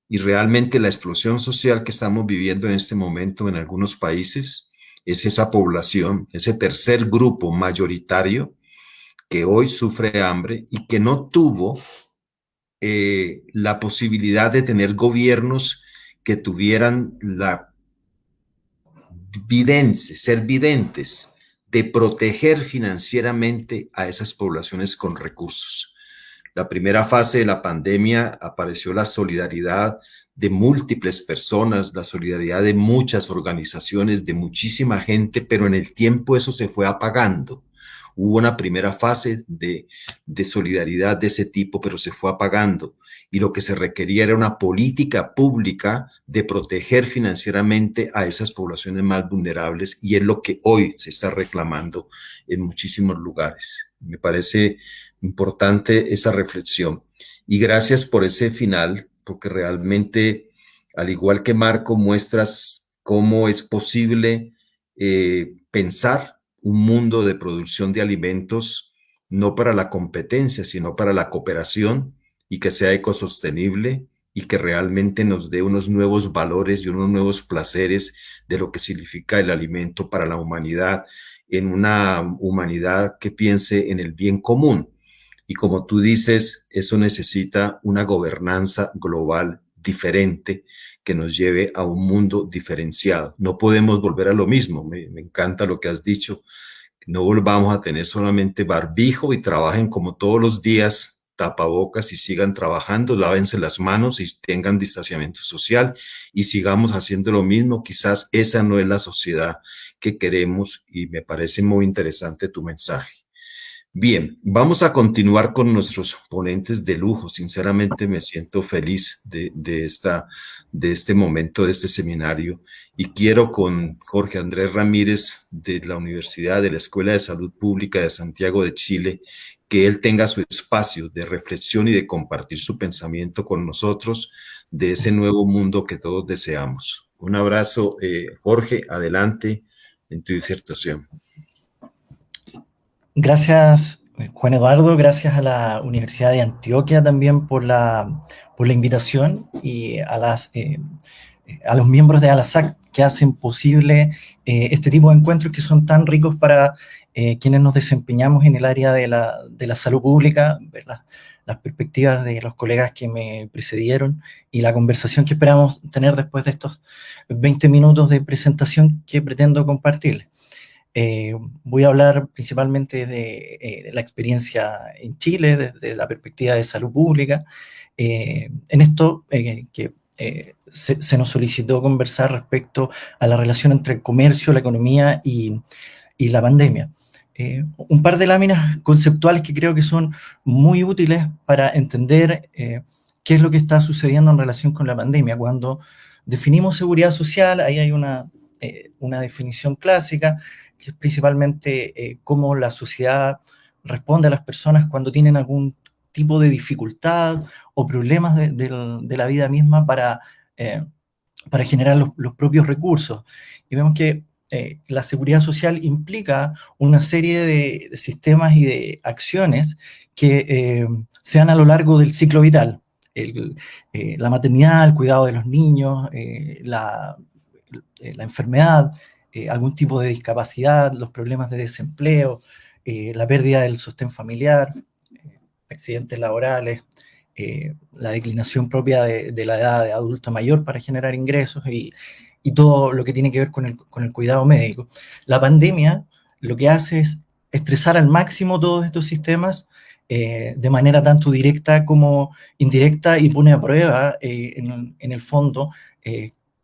Y realmente la explosión social que estamos viviendo en este momento en algunos países es esa población, ese tercer grupo mayoritario que hoy sufre hambre y que no tuvo la posibilidad de tener gobiernos que tuvieran la ser videntes de proteger financieramente a esas poblaciones con recursos. La primera fase de la pandemia apareció la solidaridad de múltiples personas, la solidaridad de muchas organizaciones, de muchísima gente, pero en el tiempo eso se fue apagando. Hubo una primera fase de solidaridad de ese tipo, pero se fue apagando. Y lo que se requería era una política pública de proteger financieramente a esas poblaciones más vulnerables, y es lo que hoy se está reclamando en muchísimos lugares. Me parece importante esa reflexión. Y gracias por ese final, porque realmente, al igual que Marco, muestras cómo es posible pensar un mundo de producción de alimentos no para la competencia, sino para la cooperación, y que sea ecosostenible y que realmente nos dé unos nuevos valores y unos nuevos placeres de lo que significa el alimento para la humanidad, en una humanidad que piense en el bien común. Y como tú dices, eso necesita una gobernanza global diferente que nos lleve a un mundo diferenciado. No podemos volver a lo mismo. Me encanta lo que has dicho. No volvamos a tener solamente barbijo y trabajen como todos los días, tapabocas, y sigan trabajando, lávense las manos y tengan distanciamiento social y sigamos haciendo lo mismo. Quizás esa no es la sociedad que queremos, y me parece muy interesante tu mensaje. Bien, vamos a continuar con nuestros ponentes de lujo. Sinceramente me siento feliz de este momento, de este seminario, y quiero con Jorge Andrés Ramírez de la Universidad de la Escuela de Salud Pública de Santiago de Chile, que él tenga su espacio de reflexión y de compartir su pensamiento con nosotros de ese nuevo mundo que todos deseamos. Un abrazo, Jorge, adelante en tu disertación. Gracias, Juan Eduardo, gracias a la Universidad de Antioquia también por la invitación, y a los miembros de ALASAC que hacen posible este tipo de encuentros que son tan ricos para quienes nos desempeñamos en el área de la salud pública, ver las perspectivas de los colegas que me precedieron y la conversación que esperamos tener después de estos 20 minutos de presentación que pretendo compartirles. Voy a hablar principalmente de la experiencia en Chile, desde la perspectiva de salud pública. En esto que se nos solicitó conversar respecto a la relación entre el comercio, la economía y la pandemia. Un par de láminas conceptuales que creo que son muy útiles para entender qué es lo que está sucediendo en relación con la pandemia. Cuando definimos seguridad social, ahí hay una definición clásica, que es principalmente cómo la sociedad responde a las personas cuando tienen algún tipo de dificultad o problemas de la vida misma para generar los propios recursos. Y vemos que la seguridad social implica una serie de sistemas y de acciones que se dan a lo largo del ciclo vital. La maternidad, el cuidado de los niños, la enfermedad, algún tipo de discapacidad, los problemas de desempleo, la pérdida del sostén familiar, accidentes laborales, la declinación propia de la edad de adulta mayor para generar ingresos y todo lo que tiene que ver con el cuidado médico. La pandemia lo que hace es estresar al máximo todos estos sistemas de manera tanto directa como indirecta, y pone a prueba en el fondo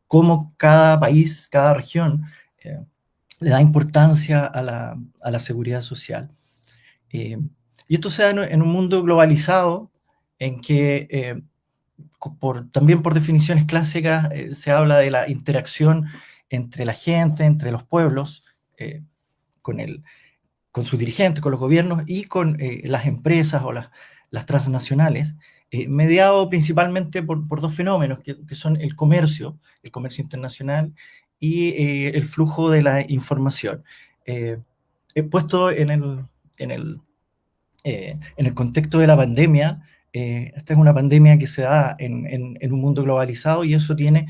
cómo cada país, cada región le da importancia a la seguridad social. Y esto se da en un mundo globalizado en que también por definiciones clásicas se habla de la interacción entre la gente, entre los pueblos, con sus dirigentes, con los gobiernos y con las empresas o las transnacionales, mediado principalmente por dos fenómenos que son el comercio internacional y el flujo de la información. He puesto en el contexto de la pandemia. Esta es una pandemia que se da en un mundo globalizado, y eso tiene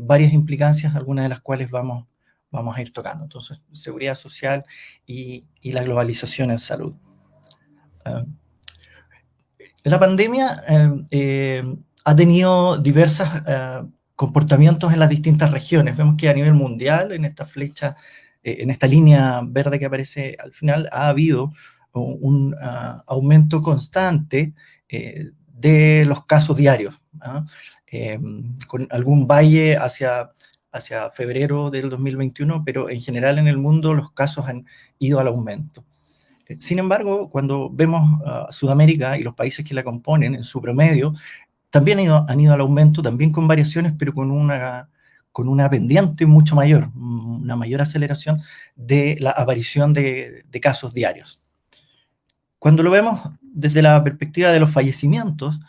varias implicancias, algunas de las cuales vamos a ir tocando. Entonces, seguridad social y la globalización en salud. La pandemia ha tenido diversos comportamientos en las distintas regiones. Vemos que a nivel mundial, en esta flecha, en esta línea verde que aparece al final, ha habido un aumento constante de los casos diarios. con algún valle hacia febrero del 2021, pero en general en el mundo los casos han ido al aumento. Sin embargo, cuando vemos Sudamérica y los países que la componen en su promedio, también han ido al aumento, también con variaciones, pero con una pendiente mucho mayor, una mayor aceleración de la aparición de casos diarios. Cuando lo vemos desde la perspectiva de los fallecimientos,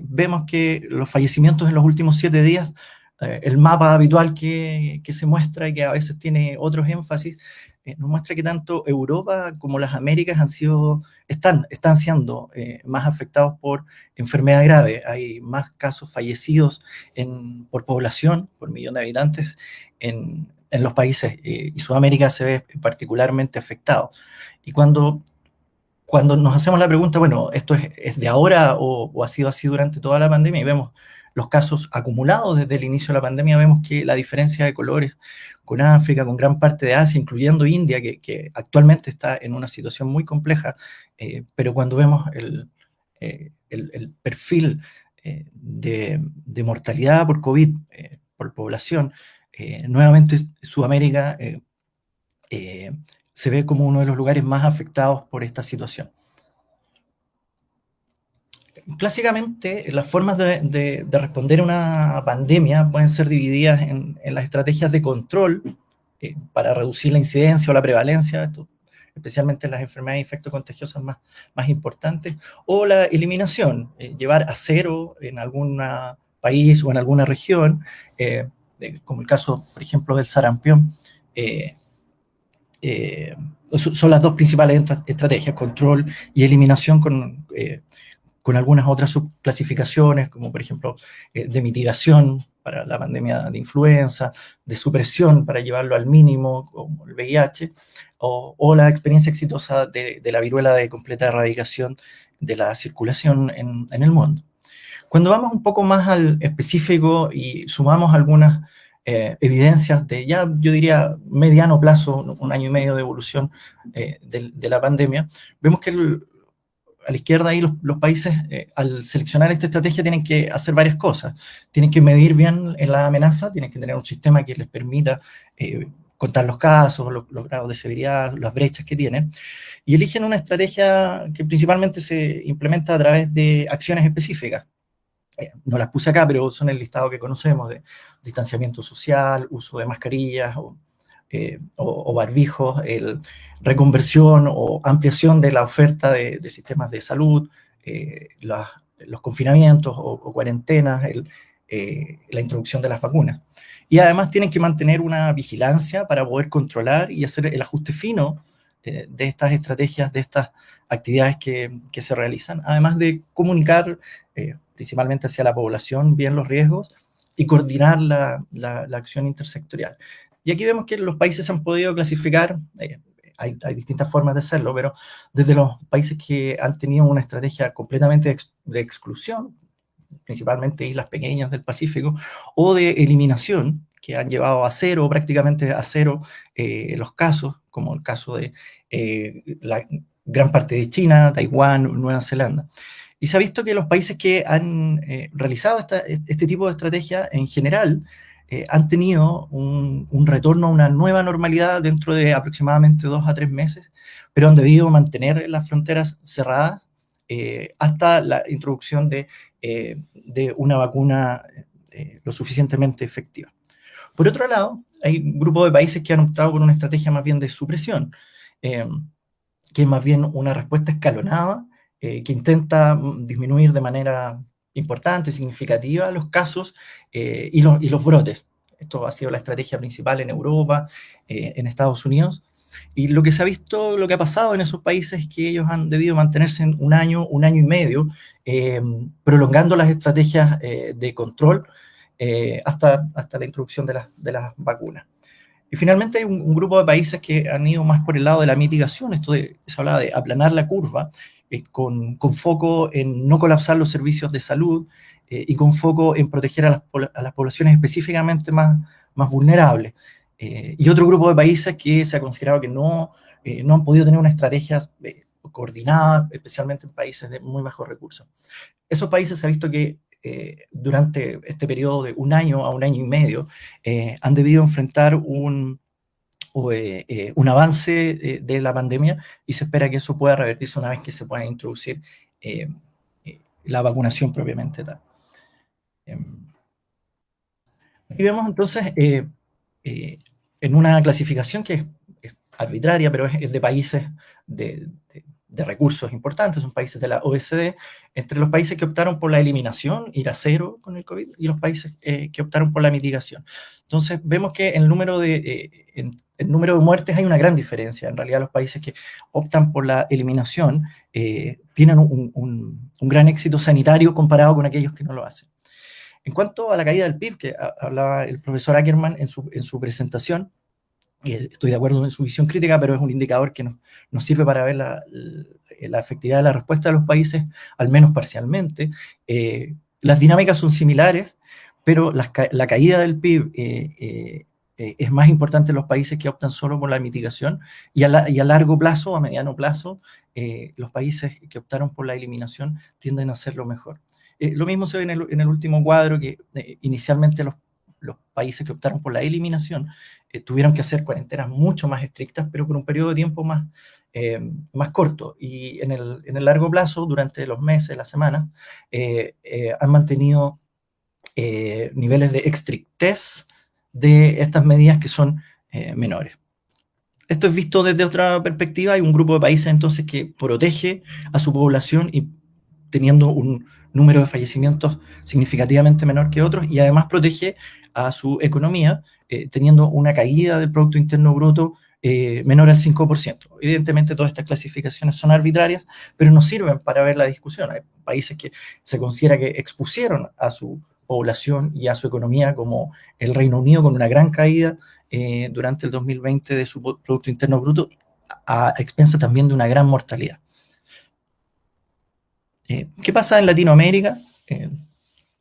vemos que los fallecimientos en los últimos 7 días, el mapa habitual que se muestra y que a veces tiene otros énfasis, nos muestra que tanto Europa como las Américas están siendo más afectados por enfermedad grave. Hay más casos fallecidos por población, por millón de habitantes, en los países, y Sudamérica se ve particularmente afectado. Y cuando nos hacemos la pregunta, bueno, ¿esto es de ahora o ha sido así durante toda la pandemia? Y vemos los casos acumulados desde el inicio de la pandemia, vemos que la diferencia de colores con África, con gran parte de Asia, incluyendo India, que actualmente está en una situación muy compleja, pero cuando vemos el perfil de mortalidad por COVID, por población, nuevamente Sudamérica se ve como uno de los lugares más afectados por esta situación. Clásicamente, las formas de responder a una pandemia pueden ser divididas en las estrategias de control para reducir la incidencia o la prevalencia, especialmente en las enfermedades infectocontagiosas más importantes, o la eliminación, llevar a cero en algún país o en alguna región, como el caso, por ejemplo, del sarampión. Son las dos principales estrategias, control y eliminación, con algunas otras subclasificaciones, como por ejemplo de mitigación para la pandemia de influenza, de supresión para llevarlo al mínimo, como el VIH, o la experiencia exitosa de la viruela de completa erradicación de la circulación en el mundo. Cuando vamos un poco más al específico y sumamos algunas evidencias de ya, yo diría, mediano plazo, 1 año y medio de evolución de la pandemia, vemos que a la izquierda ahí los países, al seleccionar esta estrategia, tienen que hacer varias cosas. Tienen que medir bien la amenaza, tienen que tener un sistema que les permita contar los casos, los grados de severidad, las brechas que tienen, y eligen una estrategia que principalmente se implementa a través de acciones específicas. No las puse acá, pero son el listado que conocemos de distanciamiento social, uso de mascarillas o barbijos, reconversión o ampliación de la oferta de sistemas de salud, los confinamientos o cuarentenas, la introducción de las vacunas. Y además tienen que mantener una vigilancia para poder controlar y hacer el ajuste fino de estas estrategias, de estas actividades que se realizan, además de comunicar principalmente hacia la población bien los riesgos y coordinar la acción intersectorial. Y aquí vemos que los países han podido clasificar, hay distintas formas de hacerlo, pero desde los países que han tenido una estrategia completamente de exclusión, principalmente islas pequeñas del Pacífico, o de eliminación, que han llevado a cero, prácticamente a cero, los casos, como el caso de la gran parte de China, Taiwán, Nueva Zelanda. Y se ha visto que los países que han realizado este tipo de estrategia, en general, han tenido un retorno a una nueva normalidad dentro de aproximadamente 2 a 3 meses, pero han debido mantener las fronteras cerradas hasta la introducción de una vacuna lo suficientemente efectiva. Por otro lado, hay un grupo de países que han optado por una estrategia más bien de supresión, que es más bien una respuesta escalonada, que intenta disminuir de manera importante, significativa, los casos y los brotes. Esto ha sido la estrategia principal en Europa, en Estados Unidos, y lo que se ha visto, lo que ha pasado en esos países es que ellos han debido mantenerse en 1 año, 1 año y medio, prolongando las estrategias de control hasta la introducción de las vacunas. Y finalmente hay un grupo de países que han ido más por el lado de la mitigación, se hablaba de aplanar la curva, con foco en no colapsar los servicios de salud y con foco en proteger a las poblaciones específicamente más vulnerables. Y otro grupo de países que se ha considerado que no han podido tener una estrategia coordinada, especialmente en países de muy bajos recursos. Esos países se ha visto que durante este periodo de 1 año a 1 año y medio, han debido enfrentar un avance de la pandemia, y se espera que eso pueda revertirse una vez que se pueda introducir la vacunación propiamente tal. Aquí vemos entonces en una clasificación que es arbitraria, pero es de países de recursos importantes, son países de la OECD, entre los países que optaron por la eliminación, ir a cero con el COVID, y los países que optaron por la mitigación. Entonces vemos que en el número de muertes hay una gran diferencia. En realidad los países que optan por la eliminación tienen un gran éxito sanitario comparado con aquellos que no lo hacen. En cuanto a la caída del PIB, que hablaba el profesor Ackerman en su presentación, estoy de acuerdo en su visión crítica, pero es un indicador que nos sirve para ver la efectividad de la respuesta de los países, al menos parcialmente. Las dinámicas son similares, pero la caída del PIB es más importante en los países que optan solo por la mitigación, y a largo plazo, a mediano plazo, los países que optaron por la eliminación tienden a hacerlo mejor. Lo mismo se ve en el último cuadro, que inicialmente los países que optaron por la eliminación tuvieron que hacer cuarentenas mucho más estrictas, pero por un periodo de tiempo más corto, y en el largo plazo, durante los meses, las semanas, han mantenido niveles de estrictez de estas medidas que son menores. Esto es visto desde otra perspectiva. Hay un grupo de países entonces que protege a su población y teniendo un número de fallecimientos significativamente menor que otros, y además protege a su economía teniendo una caída del Producto Interno Bruto menor al 5%. Evidentemente todas estas clasificaciones son arbitrarias, pero nos sirven para ver la discusión. Hay países que se considera que expusieron a su población y a su economía, como el Reino Unido, con una gran caída durante el 2020 de su Producto Interno Bruto, a expensa también de una gran mortalidad. ¿Qué pasa en Latinoamérica?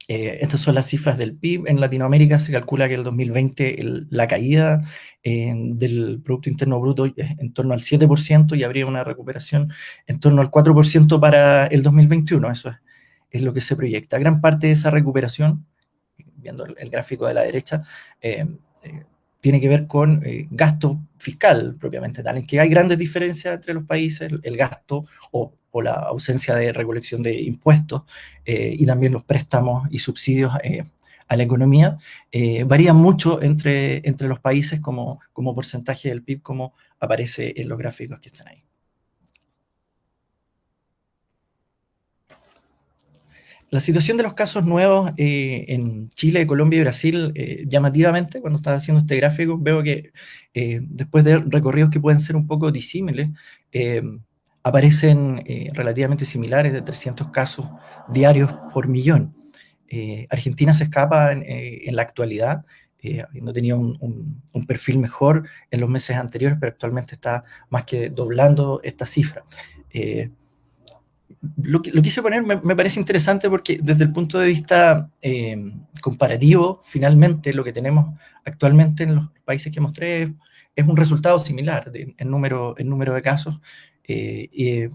Estas son las cifras del PIB. En Latinoamérica se calcula que el 2020 la caída del Producto Interno Bruto es en torno al 7%, y habría una recuperación en torno al 4% para el 2021. Eso es lo que se proyecta. Gran parte de esa recuperación, viendo el gráfico de la derecha, tiene que ver con gasto fiscal propiamente tal, en que hay grandes diferencias entre los países. El gasto o la ausencia de recolección de impuestos y también los préstamos y subsidios a la economía varían mucho entre los países como porcentaje del PIB, como aparece en los gráficos que están ahí. La situación de los casos nuevos en Chile, Colombia y Brasil, llamativamente, cuando estaba haciendo este gráfico, veo que después de recorridos que pueden ser un poco disímiles, aparecen relativamente similares, de 300 casos diarios por millón. Argentina se escapa en la actualidad, habiendo tenido un perfil mejor en los meses anteriores, pero actualmente está más que doblando esta cifra. Lo quise poner, me parece interesante, porque desde el punto de vista comparativo, finalmente lo que tenemos actualmente en los países que mostré es un resultado similar en número de casos,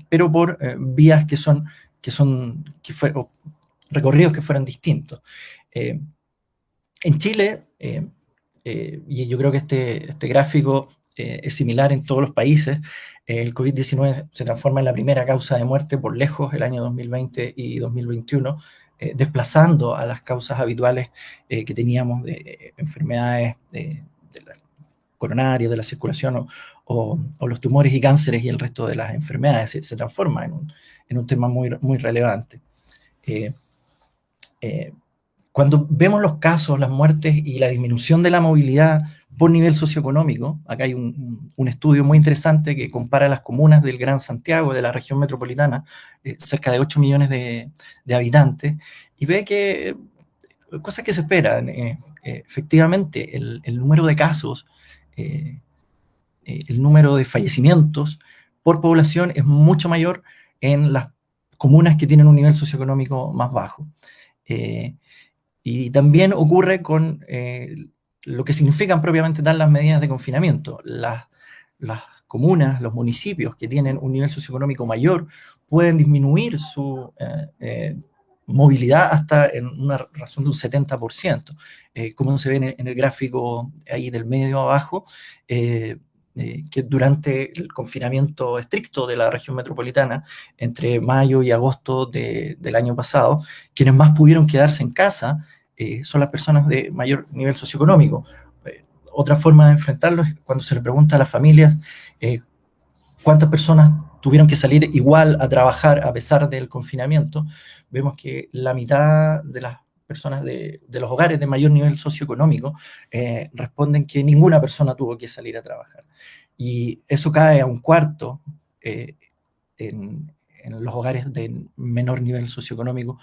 pero por vías recorridos que fueran distintos. En Chile, y yo creo que este gráfico es similar en todos los países, el COVID-19 se transforma en la primera causa de muerte por lejos el año 2020 y 2021, desplazando a las causas habituales que teníamos de enfermedades coronarias, de la circulación, o los tumores y cánceres, y el resto de las enfermedades. Se transforma en un tema muy, muy relevante. Cuando vemos los casos, las muertes y la disminución de la movilidad por nivel socioeconómico, acá hay un estudio muy interesante que compara las comunas del Gran Santiago, de la región metropolitana, cerca de 8 millones de habitantes, y ve que cosas que se esperan. Efectivamente, el número de casos, el número de fallecimientos por población es mucho mayor en las comunas que tienen un nivel socioeconómico más bajo. Y también ocurre con lo que significan propiamente tal las medidas de confinamiento. Las comunas, los municipios que tienen un nivel socioeconómico mayor pueden disminuir movilidad hasta en una razón de un 70%. Como se ve en el gráfico ahí del medio abajo, que durante el confinamiento estricto de la región metropolitana, entre mayo y agosto del año pasado, quienes más pudieron quedarse en casa son las personas de mayor nivel socioeconómico. Otra forma de enfrentarlo es cuando se le pregunta a las familias cuántas personas tuvieron que salir igual a trabajar a pesar del confinamiento. Vemos que la mitad de las personas de los hogares de mayor nivel socioeconómico responden que ninguna persona tuvo que salir a trabajar. Y eso cae a un cuarto en los hogares de menor nivel socioeconómico,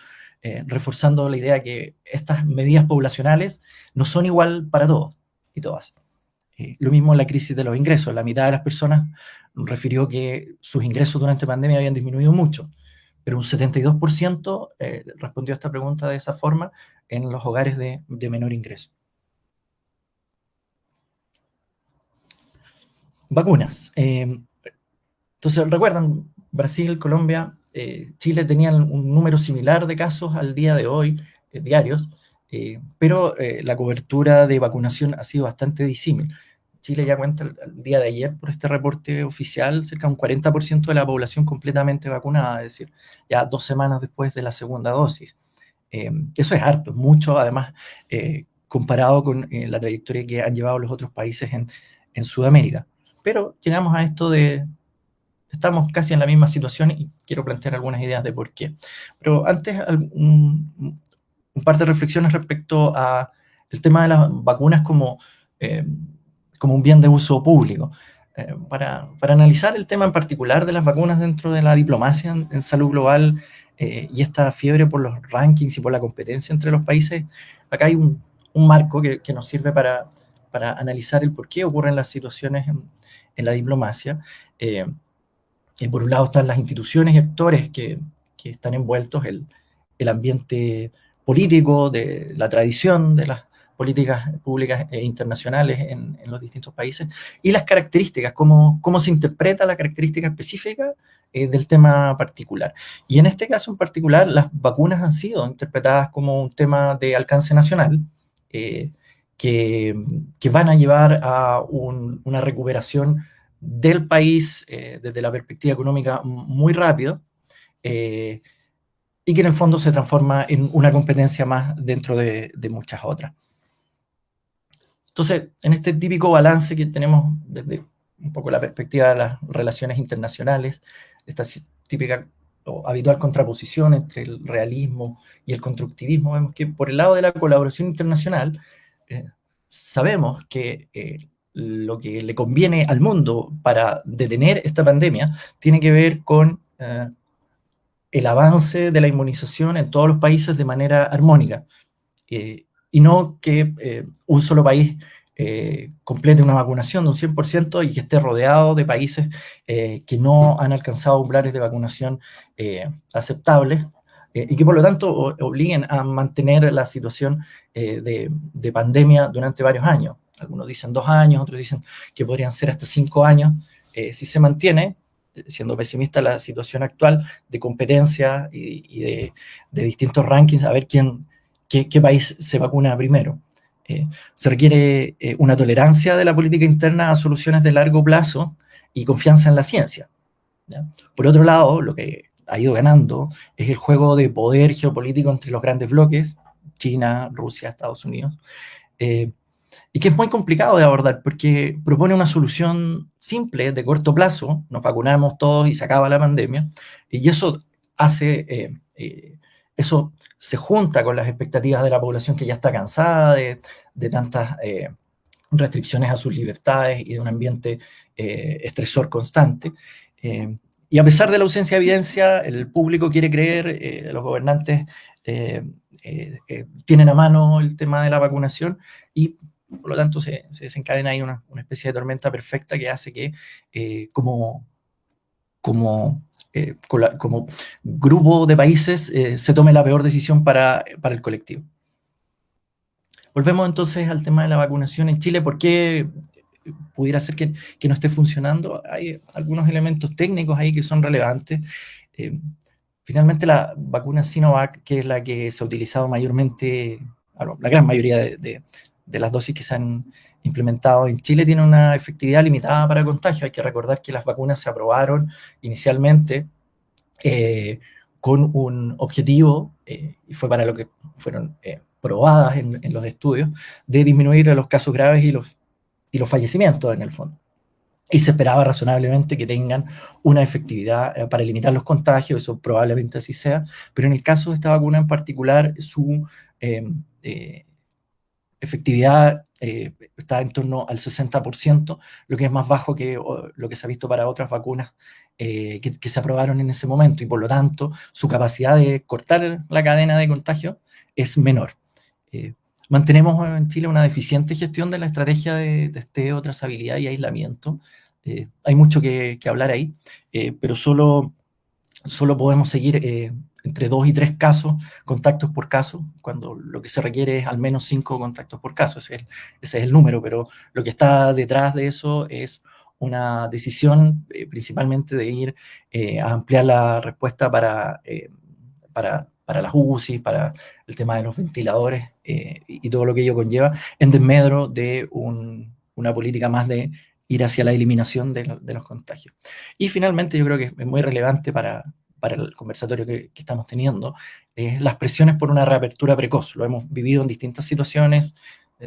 reforzando la idea que estas medidas poblacionales no son igual para todos y todas. Lo mismo en la crisis de los ingresos. La mitad de las personas refirió que sus ingresos durante pandemia habían disminuido mucho, pero un 72% respondió a esta pregunta de esa forma en los hogares de menor ingreso. Vacunas. Entonces, recuerdan, Brasil, Colombia, Chile tenían un número similar de casos al día de hoy, diarios, pero la cobertura de vacunación ha sido bastante disímil. Chile ya cuenta el día de ayer, por este reporte oficial, cerca de un 40% de la población completamente vacunada, es decir, ya 2 semanas después de la segunda dosis. Eso es harto, es mucho, además, comparado con la trayectoria que han llevado los otros países en Sudamérica. Pero llegamos a esto estamos casi en la misma situación y quiero plantear algunas ideas de por qué. Pero antes, un par de reflexiones respecto al tema de las vacunas como un bien de uso público. Para analizar el tema en particular de las vacunas dentro de la diplomacia en salud global y esta fiebre por los rankings y por la competencia entre los países, acá hay un marco que nos sirve para analizar el por qué ocurren las situaciones en la diplomacia. Por un lado están las instituciones y actores que están envueltos, el ambiente político, de la tradición de las políticas públicas e internacionales en los distintos países, y las características, cómo se interpreta la característica específica del tema particular. Y en este caso en particular, las vacunas han sido interpretadas como un tema de alcance nacional, que van a llevar a una recuperación del país desde la perspectiva económica muy rápido, y que en el fondo se transforma en una competencia más dentro de muchas otras. Entonces, en este típico balance que tenemos desde un poco la perspectiva de las relaciones internacionales, esta típica o habitual contraposición entre el realismo y el constructivismo, vemos que por el lado de la colaboración internacional, sabemos que lo que le conviene al mundo para detener esta pandemia tiene que ver con el avance de la inmunización en todos los países de manera armónica, y no que un solo país complete una vacunación de un 100% y que esté rodeado de países que no han alcanzado umbrales de vacunación aceptables, y que por lo tanto obliguen a mantener la situación de pandemia durante varios años. Algunos dicen 2 años, otros dicen que podrían ser hasta 5 años, si se mantiene, siendo pesimista, la situación actual de competencia y de distintos rankings, a ver qué país se vacuna primero. Se requiere una tolerancia de la política interna a soluciones de largo plazo y confianza en la ciencia, ¿ya? Por otro lado, lo que ha ido ganando es el juego de poder geopolítico entre los grandes bloques, China, Rusia, Estados Unidos, y que es muy complicado de abordar porque propone una solución simple, de corto plazo, nos vacunamos todos y se acaba la pandemia, y eso hace, eso se junta con las expectativas de la población que ya está cansada de tantas restricciones a sus libertades y de un ambiente estresor constante. Y a pesar de la ausencia de evidencia, el público quiere creer, los gobernantes tienen a mano el tema de la vacunación, y por lo tanto se desencadena ahí una especie de tormenta perfecta que hace que como grupo de países se tome la peor decisión para el colectivo. Volvemos entonces al tema de la vacunación en Chile. ¿Por qué pudiera ser que no esté funcionando? Hay algunos elementos técnicos ahí que son relevantes. Finalmente, la vacuna Sinovac, que es la que se ha utilizado mayormente, bueno, la gran mayoría de las dosis que se han implementado en Chile, tiene una efectividad limitada para contagio. Hay que recordar que las vacunas se aprobaron inicialmente con un objetivo, y fue para lo que fueron probadas en los estudios, de disminuir los casos graves y los fallecimientos en el fondo. Y se esperaba razonablemente que tengan una efectividad para limitar los contagios, eso probablemente así sea, pero en el caso de esta vacuna en particular, su efectividad está en torno al 60%, lo que es más bajo que lo que se ha visto para otras vacunas que se aprobaron en ese momento, y por lo tanto su capacidad de cortar la cadena de contagio es menor. Mantenemos en Chile una deficiente gestión de la estrategia de testeo, trazabilidad y aislamiento. Hay mucho que hablar ahí, pero solo podemos seguir entre 2 y 3 casos, contactos por caso, cuando lo que se requiere es al menos 5 contactos por caso. Ese es el número, pero lo que está detrás de eso es una decisión principalmente de ir a ampliar la respuesta para las UCI, para el tema de los ventiladores y todo lo que ello conlleva, en desmedro de una política más de ir hacia la eliminación de los contagios. Y finalmente, yo creo que es muy relevante para el conversatorio que estamos teniendo, las presiones por una reapertura precoz. Lo hemos vivido en distintas situaciones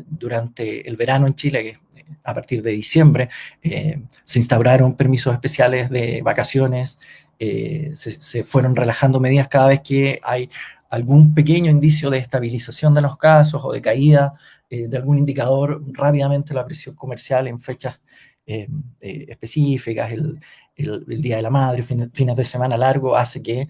durante el verano en Chile, que a partir de diciembre se instauraron permisos especiales de vacaciones, se fueron relajando medidas cada vez que hay algún pequeño indicio de estabilización de los casos o de caída de algún indicador. Rápidamente la presión comercial en fechas específicas, el Día de la Madre, fines de semana largo, hace que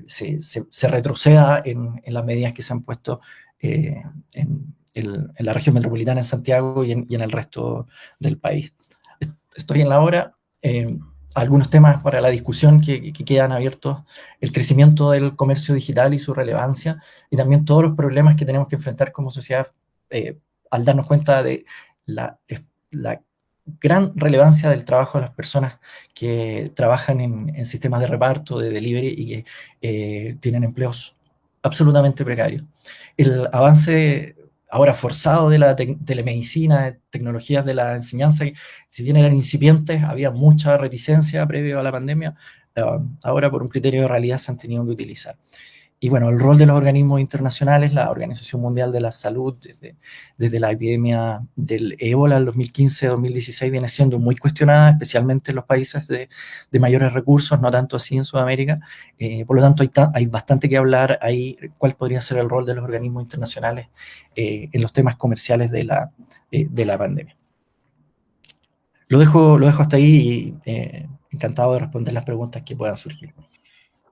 se retroceda en las medidas que se han puesto en la región metropolitana, en Santiago y en el resto del país. Estoy en la hora. Algunos temas para la discusión que quedan abiertos: el crecimiento del comercio digital y su relevancia, y también todos los problemas que tenemos que enfrentar como sociedad al darnos cuenta de la gran relevancia del trabajo de las personas que trabajan en sistemas de reparto, de delivery, y que tienen empleos absolutamente precarios. El avance ahora forzado de la telemedicina, de tecnologías de la enseñanza, que si bien eran incipientes, había mucha reticencia previo a la pandemia, ahora por un criterio de realidad se han tenido que utilizar. Y bueno, el rol de los organismos internacionales, la Organización Mundial de la Salud, desde la epidemia del ébola del 2015-2016, viene siendo muy cuestionada, especialmente en los países de mayores recursos, no tanto así en Sudamérica. Por lo tanto, hay bastante que hablar ahí, cuál podría ser el rol de los organismos internacionales en los temas comerciales de la pandemia. Lo dejo hasta ahí y encantado de responder las preguntas que puedan surgir.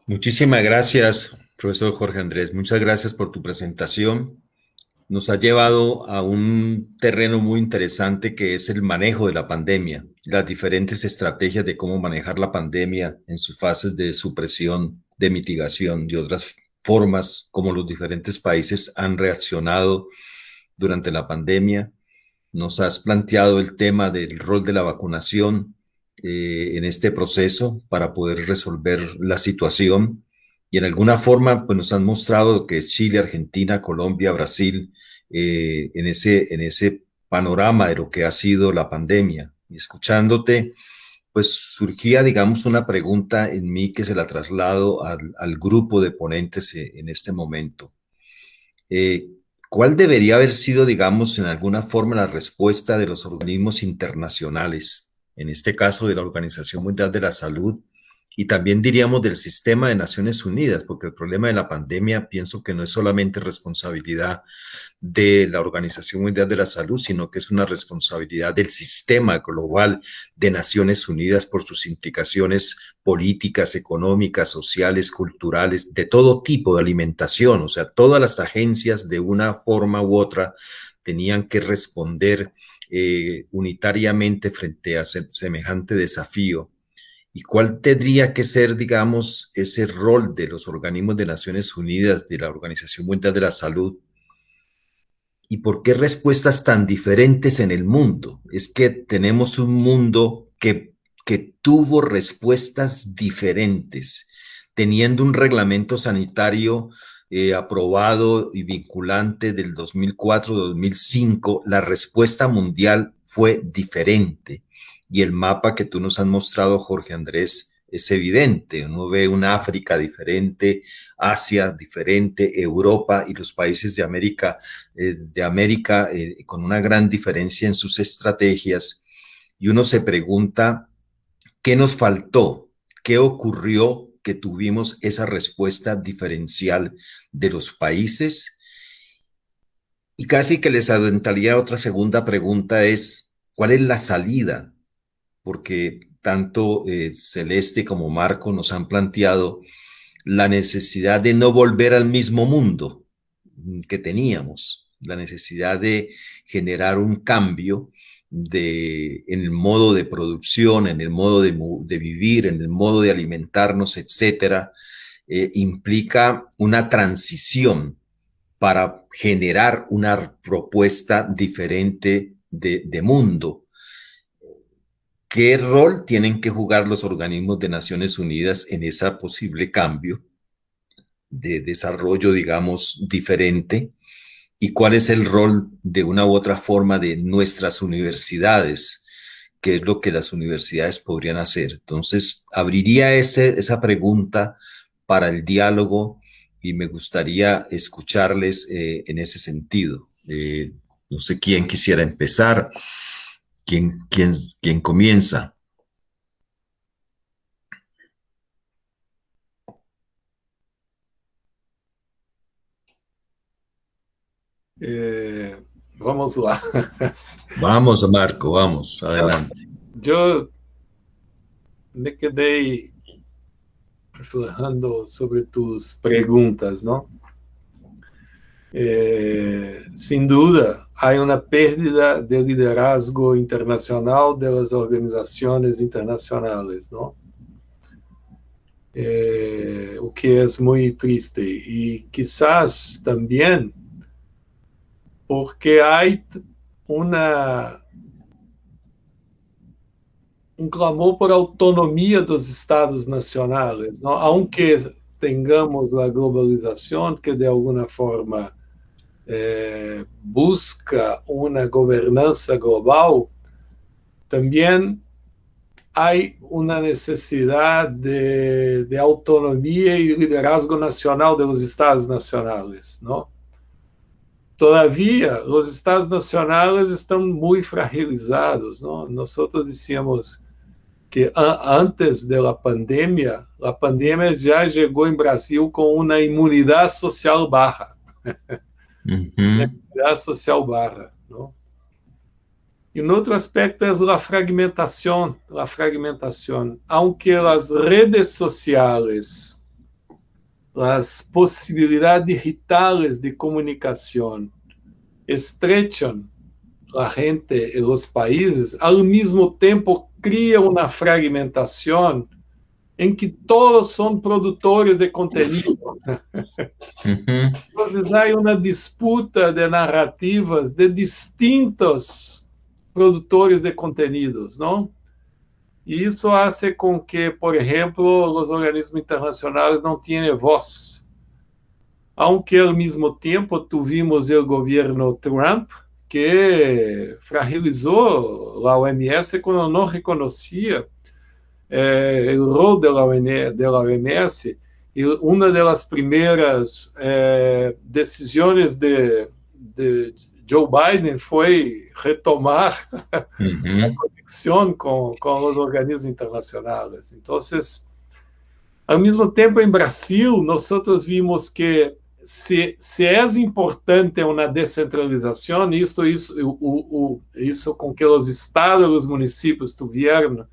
Muchísimas gracias, profesor Jorge Andrés. Muchas gracias por tu presentación. Nos ha llevado a un terreno muy interesante, que es el manejo de la pandemia, las diferentes estrategias de cómo manejar la pandemia en sus fases de supresión, de mitigación y otras formas como los diferentes países han reaccionado durante la pandemia. Nos has planteado el tema del rol de la vacunación en este proceso para poder resolver la situación, y en alguna forma pues nos han mostrado que es Chile, Argentina, Colombia, Brasil en ese panorama de lo que ha sido la pandemia. Y escuchándote, pues surgía, digamos, una pregunta en mí que se la traslado al grupo de ponentes en este momento. ¿Cuál debería haber sido, digamos, en alguna forma la respuesta de los organismos internacionales, en este caso de la Organización Mundial de la Salud, y también diríamos del sistema de Naciones Unidas? Porque el problema de la pandemia pienso que no es solamente responsabilidad de la Organización Mundial de la Salud, sino que es una responsabilidad del sistema global de Naciones Unidas por sus implicaciones políticas, económicas, sociales, culturales, de todo tipo, de alimentación. O sea, todas las agencias de una forma u otra tenían que responder unitariamente frente a semejante desafío. ¿Y cuál tendría que ser, digamos, ese rol de los organismos de Naciones Unidas, de la Organización Mundial de la Salud? ¿Y por qué respuestas tan diferentes en el mundo? Es que tenemos un mundo que tuvo respuestas diferentes teniendo un reglamento sanitario aprobado y vinculante del 2004-2005, la respuesta mundial fue diferente. Y el mapa que tú nos has mostrado, Jorge Andrés, es evidente. Uno ve una África diferente, Asia diferente, Europa y los países de América con una gran diferencia en sus estrategias. Y uno se pregunta, ¿qué nos faltó? ¿Qué ocurrió que tuvimos esa respuesta diferencial de los países? Y casi que les adelantaría otra segunda pregunta es, ¿cuál es la salida? Porque tanto Celeste como Marco nos han planteado la necesidad de no volver al mismo mundo que teníamos, la necesidad de generar un cambio en el modo de producción, en el modo de vivir, en el modo de alimentarnos, etcétera, implica una transición para generar una propuesta diferente de mundo. ¿Qué rol tienen que jugar los organismos de Naciones Unidas en ese posible cambio de desarrollo, digamos, diferente? ¿Y cuál es el rol de una u otra forma de nuestras universidades? ¿Qué es lo que las universidades podrían hacer? Entonces, abriría esa pregunta para el diálogo y me gustaría escucharles en ese sentido. No sé quién quisiera empezar. ¿Quién comienza? Vamos lá. Vamos, Marco, vamos, adelante. Eu me quedei falando sobre tus perguntas, não? Sem dúvida, há uma perda de liderazgo internacional das organizações internacionais, não? O que é muito triste. E quizás também porque há um clamor por autonomia dos estados nacionais, não? Aunque tenhamos a globalização que de alguma forma busca uma governança global, também há uma necessidade de autonomia e liderazgo nacional dos estados nacionais, não? Todavia, os estados nacionais estão muito fragilizados, não? Nós dizíamos que antes da pandemia, a pandemia já chegou em Brasil com uma imunidade social baja. Imunidade social baja, não? E um outro aspecto é a fragmentação. Aunque as redes sociais, as possibilidades digitais de comunicação estrecham a gente e os países, ao mesmo tempo cria uma fragmentação em que todos são produtores de conteúdo. Então, há uma disputa de narrativas de distintos produtores de conteúdos, não? E isso faz com que, por exemplo, os organismos internacionais não tenham voz. Aunque, ao mesmo tempo, tuvimos o governo Trump, que fragilizou a OMS quando não reconhecia o rol da OMS. E uma das primeiras decisões de Joe Biden foi retomar a conexão com os organismos internacionais. Então, ao mesmo tempo, em Brasil, nós vimos que se é importante uma descentralização, isso com que os estados e os municípios tiveram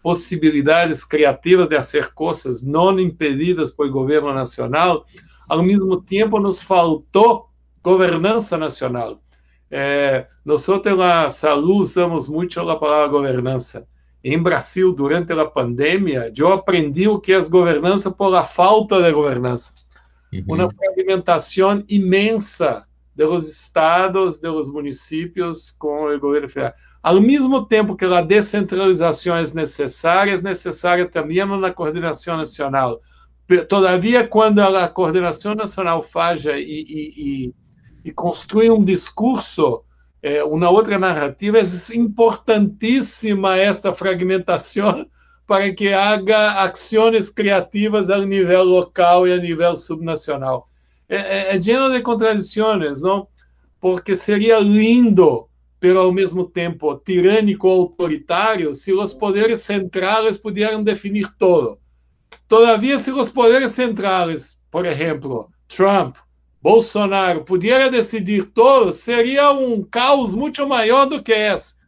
possibilidades criativas de fazer coisas não impedidas pelo governo nacional, ao mesmo tempo nos faltou governança nacional. Nós na saúde usamos muito a palavra governança. Em Brasil, durante a pandemia, eu aprendi o que é governança por a falta de governança. Uma fragmentação imensa dos estados, dos municípios com o governo federal. Ao mesmo tempo que a descentralização é necessária também uma coordenação nacional todavía cuando la Coordinación Nacional falla y construye un discurso, una otra narrativa, es importantísima esta fragmentación para que haga acciones creativas a nivel local y a nivel subnacional. Es lleno de contradicciones, ¿no? Porque sería lindo, pero al mismo tiempo tirânico, autoritario, si los poderes centrales pudieran definir todo. Todavía, si los poderes centrales, por ejemplo, Trump, Bolsonaro, pudiera decidir todo, sería un caos mucho mayor do que es.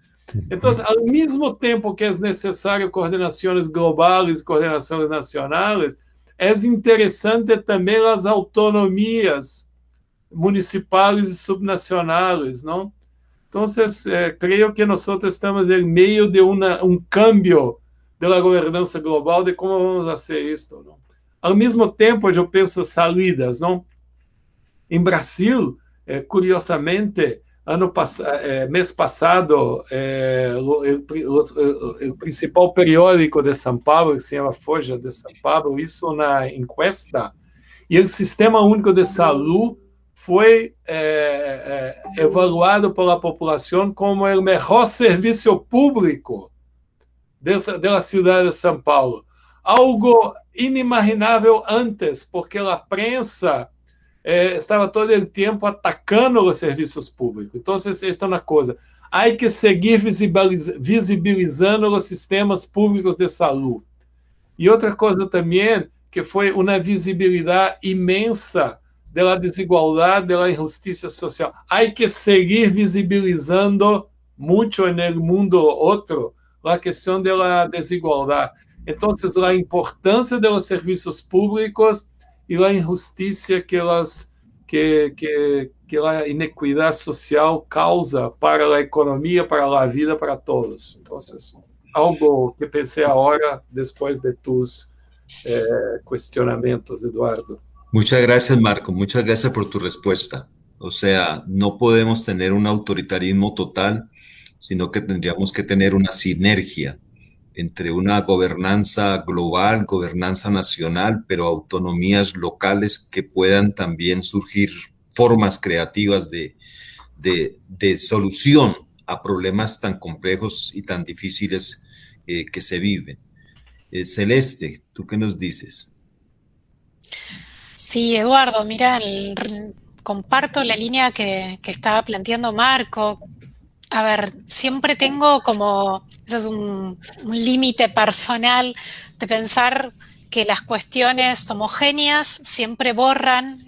Entonces, al mismo tiempo que es necesario coordinaciones globales, coordinaciones nacionales, es interesante también las autonomías municipales y subnacionales, ¿no? Entonces, creo que nosotros estamos en medio de un cambio de la gobernança global, de como vamos fazer isto, não? Ao mesmo tempo, eu penso salidas, não? Em Brasil, curiosamente, mês passado, o principal periódico de São Paulo, que se chama Folha de São Paulo, hizo uma encuesta e o Sistema Único de Saúde foi evaluado pela população como o melhor serviço público da cidade de São Paulo. Algo inimaginável antes, porque a prensa estava todo o tempo atacando os serviços públicos. Então, esta é uma coisa. Há que seguir visibilizando os sistemas públicos de saúde. E outra coisa também, que foi uma visibilidade imensa da desigualdade, da injustiça social. Há que seguir visibilizando muito no mundo outro a questão da desigualdade. Então, a importância dos serviços públicos e a injustiça que a inequidade social causa para a economia, para a vida, para todos. Então, algo que pensei agora, depois de tus cuestionamientos, Eduardo. Muchas gracias, Marco. Muchas gracias por tu respuesta. O sea, no podemos tener un autoritarismo total, sino que tendríamos que tener una sinergia entre una gobernanza global, gobernanza nacional, pero autonomías locales que puedan también surgir formas creativas de solución a problemas tan complejos y tan difíciles que se viven. Celeste, ¿tú qué nos dices? Sí, Eduardo, mira, comparto la línea que estaba planteando Marco. A ver, siempre tengo como, eso es un límite personal de pensar que las cuestiones homogéneas siempre borran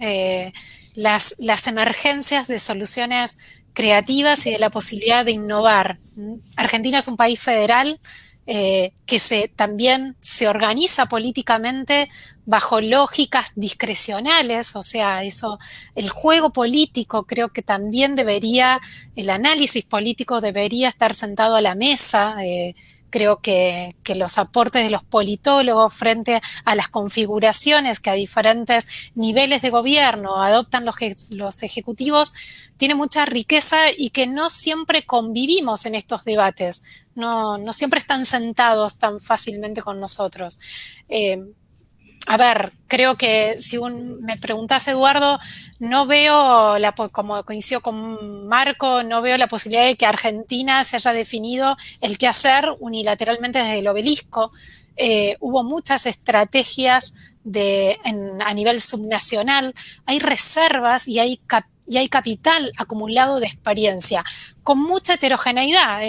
las emergencias de soluciones creativas y de la posibilidad de innovar. Argentina es un país federal que también se organiza políticamente bajo lógicas discrecionales, o sea, el juego político creo que también el análisis político debería estar sentado a la mesa. Creo que los aportes de los politólogos frente a las configuraciones que a diferentes niveles de gobierno adoptan los ejecutivos tiene mucha riqueza y que no siempre convivimos en estos debates, no siempre están sentados tan fácilmente con nosotros. A ver, creo que si me preguntás, Eduardo, no veo, como coincido con Marco, no veo la posibilidad de que Argentina se haya definido el qué hacer unilateralmente desde el obelisco. Hubo muchas estrategias a nivel subnacional, hay reservas y hay capital acumulado de experiencia, con mucha heterogeneidad.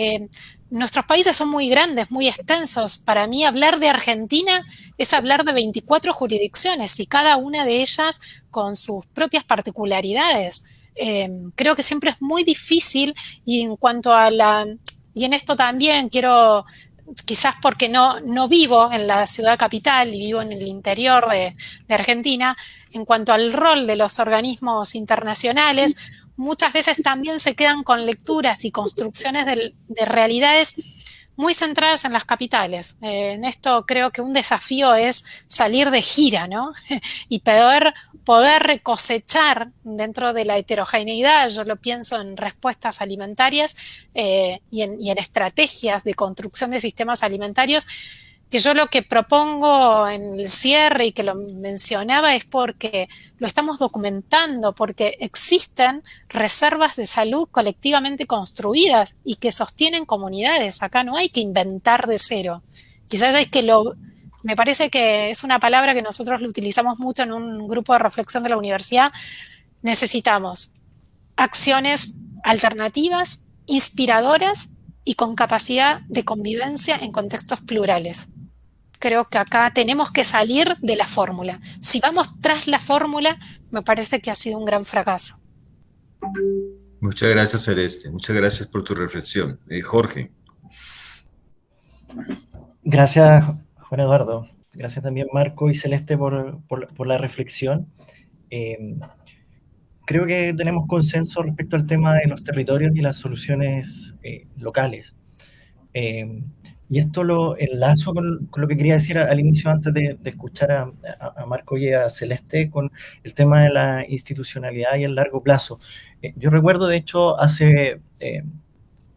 Nuestros países son muy grandes, muy extensos. Para mí, hablar de Argentina es hablar de 24 jurisdicciones y cada una de ellas con sus propias particularidades. Creo que siempre es muy difícil y y en esto también quiero, quizás porque no vivo en la ciudad capital y vivo en el interior de Argentina, en cuanto al rol de los organismos internacionales, muchas veces también se quedan con lecturas y construcciones de realidades muy centradas en las capitales. En esto creo que un desafío es salir de gira, ¿no? Y poder recosechar dentro de la heterogeneidad. Yo lo pienso en respuestas alimentarias y en estrategias de construcción de sistemas alimentarios, que yo lo que propongo en el cierre y que lo mencionaba es porque lo estamos documentando, porque existen reservas de salud colectivamente construidas y que sostienen comunidades. Acá no hay que inventar de cero. Quizás es que me parece que es una palabra que nosotros lo utilizamos mucho en un grupo de reflexión de la universidad. Necesitamos acciones alternativas, inspiradoras y con capacidad de convivencia en contextos plurales. Creo que acá tenemos que salir de la fórmula. Si vamos tras la fórmula, me parece que ha sido un gran fracaso. Muchas gracias, Celeste. Muchas gracias por tu reflexión. Jorge. Gracias, Juan Eduardo. Gracias también, Marco y Celeste, por la reflexión. Creo que tenemos consenso respecto al tema de los territorios y las soluciones locales. Y esto lo enlazo con lo que quería decir al inicio, antes de escuchar a Marco y a Celeste, con el tema de la institucionalidad y el largo plazo. Yo recuerdo, de hecho, de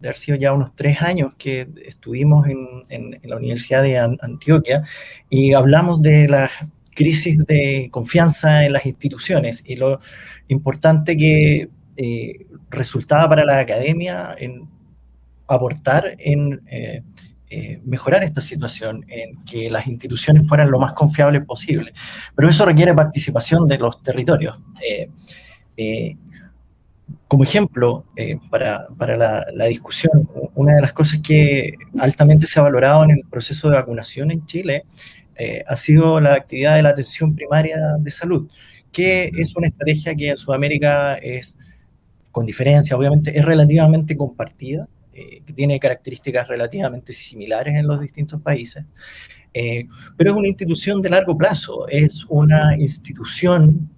haber sido ya unos 3 años que estuvimos en la Universidad de Antioquia y hablamos de la crisis de confianza en las instituciones y lo importante que resultaba para la academia en aportar en mejorar esta situación, en que las instituciones fueran lo más confiables posible. Pero eso requiere participación de los territorios. Como ejemplo, para la discusión, una de las cosas que altamente se ha valorado en el proceso de vacunación en Chile ha sido la actividad de la atención primaria de salud, que es una estrategia que en Sudamérica es, con diferencia, obviamente, es relativamente compartida, que tiene características relativamente similares en los distintos países, pero es una institución de largo plazo, es una institución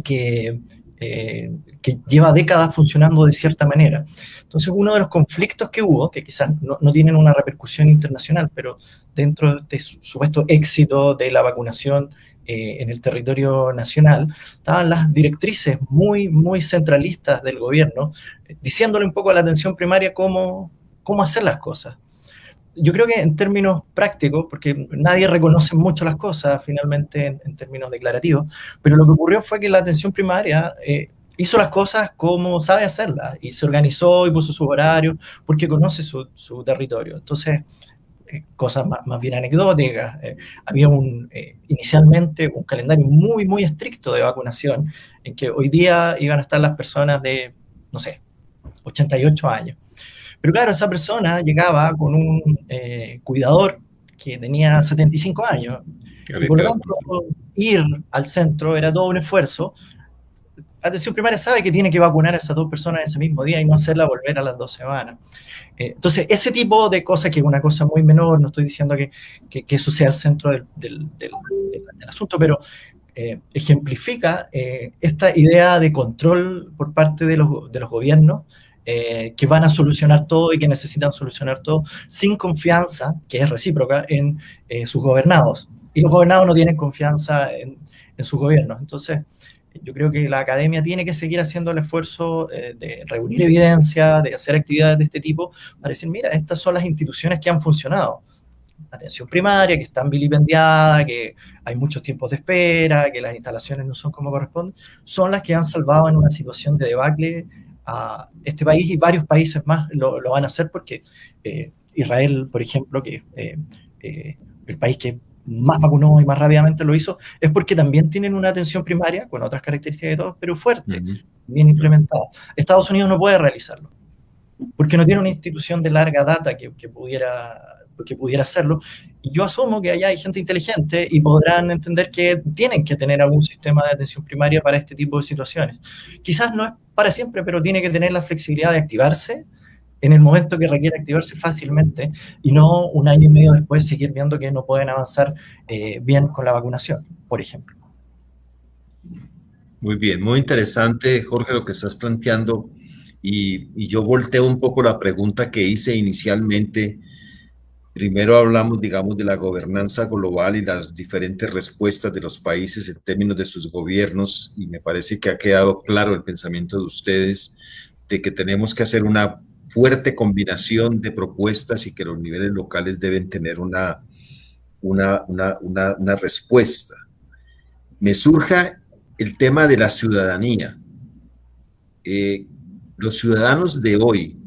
que lleva décadas funcionando de cierta manera. Entonces, uno de los conflictos que hubo, que quizás no tienen una repercusión internacional, pero dentro de este supuesto éxito de la vacunación en el territorio nacional, estaban las directrices muy, muy centralistas del gobierno, diciéndole un poco a la atención primaria cómo hacer las cosas. Yo creo que en términos prácticos, porque nadie reconoce mucho las cosas finalmente en términos declarativos, pero lo que ocurrió fue que la atención primaria hizo las cosas como sabe hacerlas y se organizó y puso sus horarios porque conoce su territorio. Entonces, cosas más bien anecdóticas. Había inicialmente un calendario muy, muy estricto de vacunación en que hoy día iban a estar las personas de, no sé, 88 años. Pero claro, esa persona llegaba con un cuidador que tenía 75 años. Y por lo tanto, ir al centro era todo un esfuerzo. Atención primaria sabe que tiene que vacunar a esas 2 personas ese mismo día y no hacerla volver a las 2 semanas. Entonces, ese tipo de cosas, que es una cosa muy menor, no estoy diciendo que eso sea el centro del asunto, pero ejemplifica esta idea de control por parte de los gobiernos, que van a solucionar todo y que necesitan solucionar todo sin confianza, que es recíproca, en sus gobernados. Y los gobernados no tienen confianza en sus gobiernos. Entonces, yo creo que la academia tiene que seguir haciendo el esfuerzo de reunir evidencia, de hacer actividades de este tipo, para decir, mira, estas son las instituciones que han funcionado. Atención primaria, que están vilipendiadas, que hay muchos tiempos de espera, que las instalaciones no son como corresponden, son las que han salvado en una situación de debacle a este país, y varios países más lo van a hacer, porque Israel, por ejemplo, que el país que más vacunó y más rápidamente lo hizo, es porque también tienen una atención primaria, con otras características de todos, pero fuerte, bien implementada. Estados Unidos no puede realizarlo, porque no tiene una institución de larga data que pudiera hacerlo, y yo asumo que allá hay gente inteligente y podrán entender que tienen que tener algún sistema de atención primaria para este tipo de situaciones. Quizás no es para siempre, pero tiene que tener la flexibilidad de activarse en el momento que requiere activarse fácilmente, y no un año y medio después seguir viendo que no pueden avanzar bien con la vacunación, por ejemplo. Muy bien, muy interesante, Jorge, lo que estás planteando, y yo volteo un poco la pregunta que hice inicialmente. Primero hablamos, digamos, de la gobernanza global y las diferentes respuestas de los países en términos de sus gobiernos, y me parece que ha quedado claro el pensamiento de ustedes de que tenemos que hacer una fuerte combinación de propuestas y que los niveles locales deben tener una una respuesta. Me surja el tema de la ciudadanía. Los ciudadanos de hoy,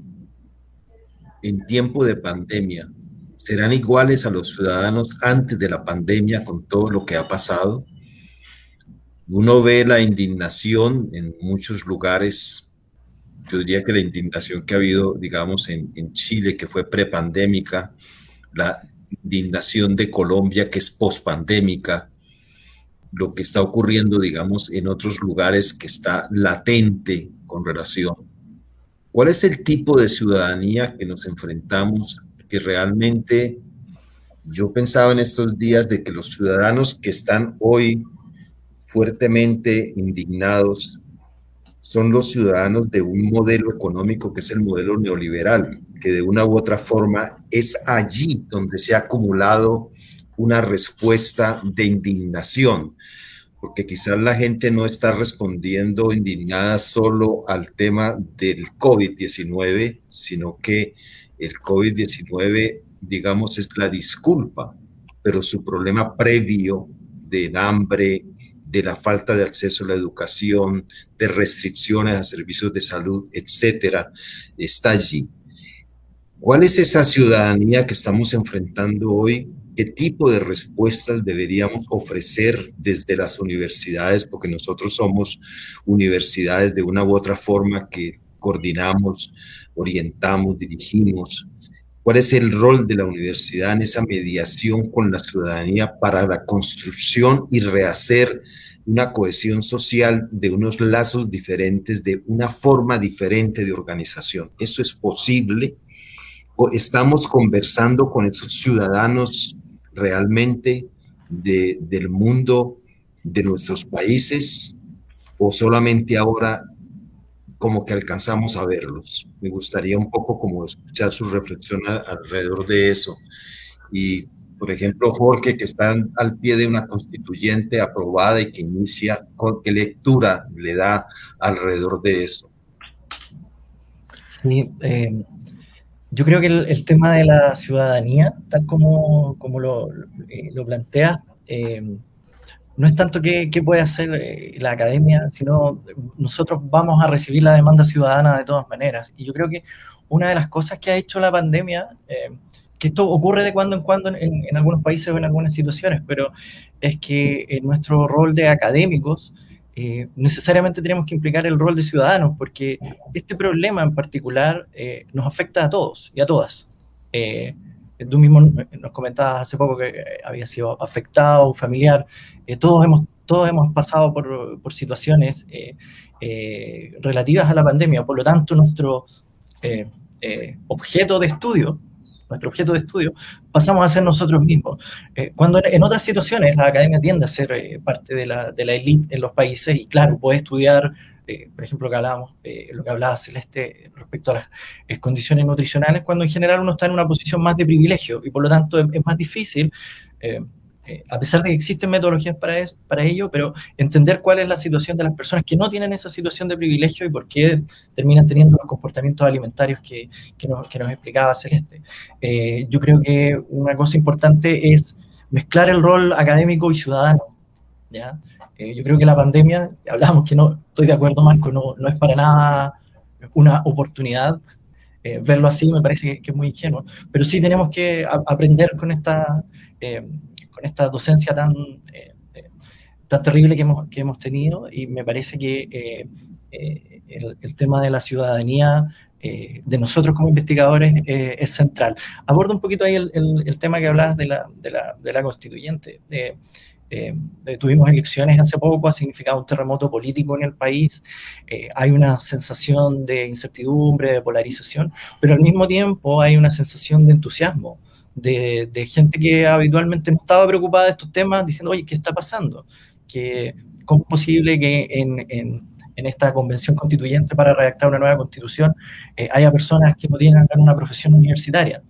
en tiempo de pandemia, ¿serán iguales a los ciudadanos antes de la pandemia con todo lo que ha pasado? Uno ve la indignación en muchos lugares. Yo diría que la indignación que ha habido, digamos, en Chile, que fue prepandémica, la indignación de Colombia, que es pospandémica, lo que está ocurriendo, digamos, en otros lugares que está latente con relación. ¿Cuál es el tipo de ciudadanía que nos enfrentamos? Que realmente yo pensaba en estos días de que los ciudadanos que están hoy fuertemente indignados son los ciudadanos de un modelo económico que es el modelo neoliberal, que de una u otra forma es allí donde se ha acumulado una respuesta de indignación, porque quizás la gente no está respondiendo indignada solo al tema del COVID-19, sino que el COVID-19, digamos, es la disculpa, pero su problema previo del hambre, de la falta de acceso a la educación, de restricciones a servicios de salud, etcétera, está allí. ¿Cuál es esa ciudadanía que estamos enfrentando hoy? ¿Qué tipo de respuestas deberíamos ofrecer desde las universidades? Porque nosotros somos universidades de una u otra forma que coordinamos, orientamos, dirigimos. ¿Cuál es el rol de la universidad en esa mediación con la ciudadanía para la construcción y rehacer una cohesión social de unos lazos diferentes, de una forma diferente de organización? ¿Eso es posible? ¿O estamos conversando con esos ciudadanos realmente del mundo, de nuestros países, o solamente ahora como que alcanzamos a verlos? Me gustaría un poco como escuchar su reflexión alrededor de eso. Y, por ejemplo, Jorge, que está al pie de una constituyente aprobada y que inicia, ¿qué lectura le da alrededor de eso? Sí, yo creo que el tema de la ciudadanía, tal como lo planteas, no es tanto qué puede hacer la academia, sino nosotros vamos a recibir la demanda ciudadana de todas maneras. Y yo creo que una de las cosas que ha hecho la pandemia, que esto ocurre de cuando en cuando en algunos países o en algunas situaciones, pero es que en nuestro rol de académicos necesariamente tenemos que implicar el rol de ciudadanos, porque este problema en particular nos afecta a todos y a todas. Tú mismo nos comentabas hace poco que había sido afectado, un familiar. Todos hemos pasado por situaciones relativas a la pandemia. Por lo tanto, nuestro objeto de estudio pasamos a ser nosotros mismos. Cuando en otras situaciones la academia tiende a ser parte de la élite en los países, y claro, puede estudiar, por ejemplo, lo que hablaba Celeste respecto a las condiciones nutricionales, cuando en general uno está en una posición más de privilegio, y por lo tanto es más difícil, a pesar de que existen metodologías para ello, pero entender cuál es la situación de las personas que no tienen esa situación de privilegio y por qué terminan teniendo los comportamientos alimentarios que nos explicaba Celeste. Yo creo que una cosa importante es mezclar el rol académico y ciudadano, ¿ya? Yo creo que la pandemia, hablábamos que no estoy de acuerdo, Marco, no es para nada una oportunidad. Verlo así me parece que es muy ingenuo, pero sí tenemos que aprender con esta docencia tan terrible que hemos tenido, y me parece que el tema de la ciudadanía de nosotros como investigadores es central. Abordo un poquito ahí el tema que hablabas de la constituyente. Tuvimos elecciones hace poco, ha significado un terremoto político en el país, hay una sensación de incertidumbre, de polarización, pero al mismo tiempo hay una sensación de entusiasmo, de gente que habitualmente no estaba preocupada de estos temas, diciendo, oye, ¿qué está pasando? ¿Cómo es posible que en esta convención constituyente para redactar una nueva constitución haya personas que no tienen una profesión universitaria?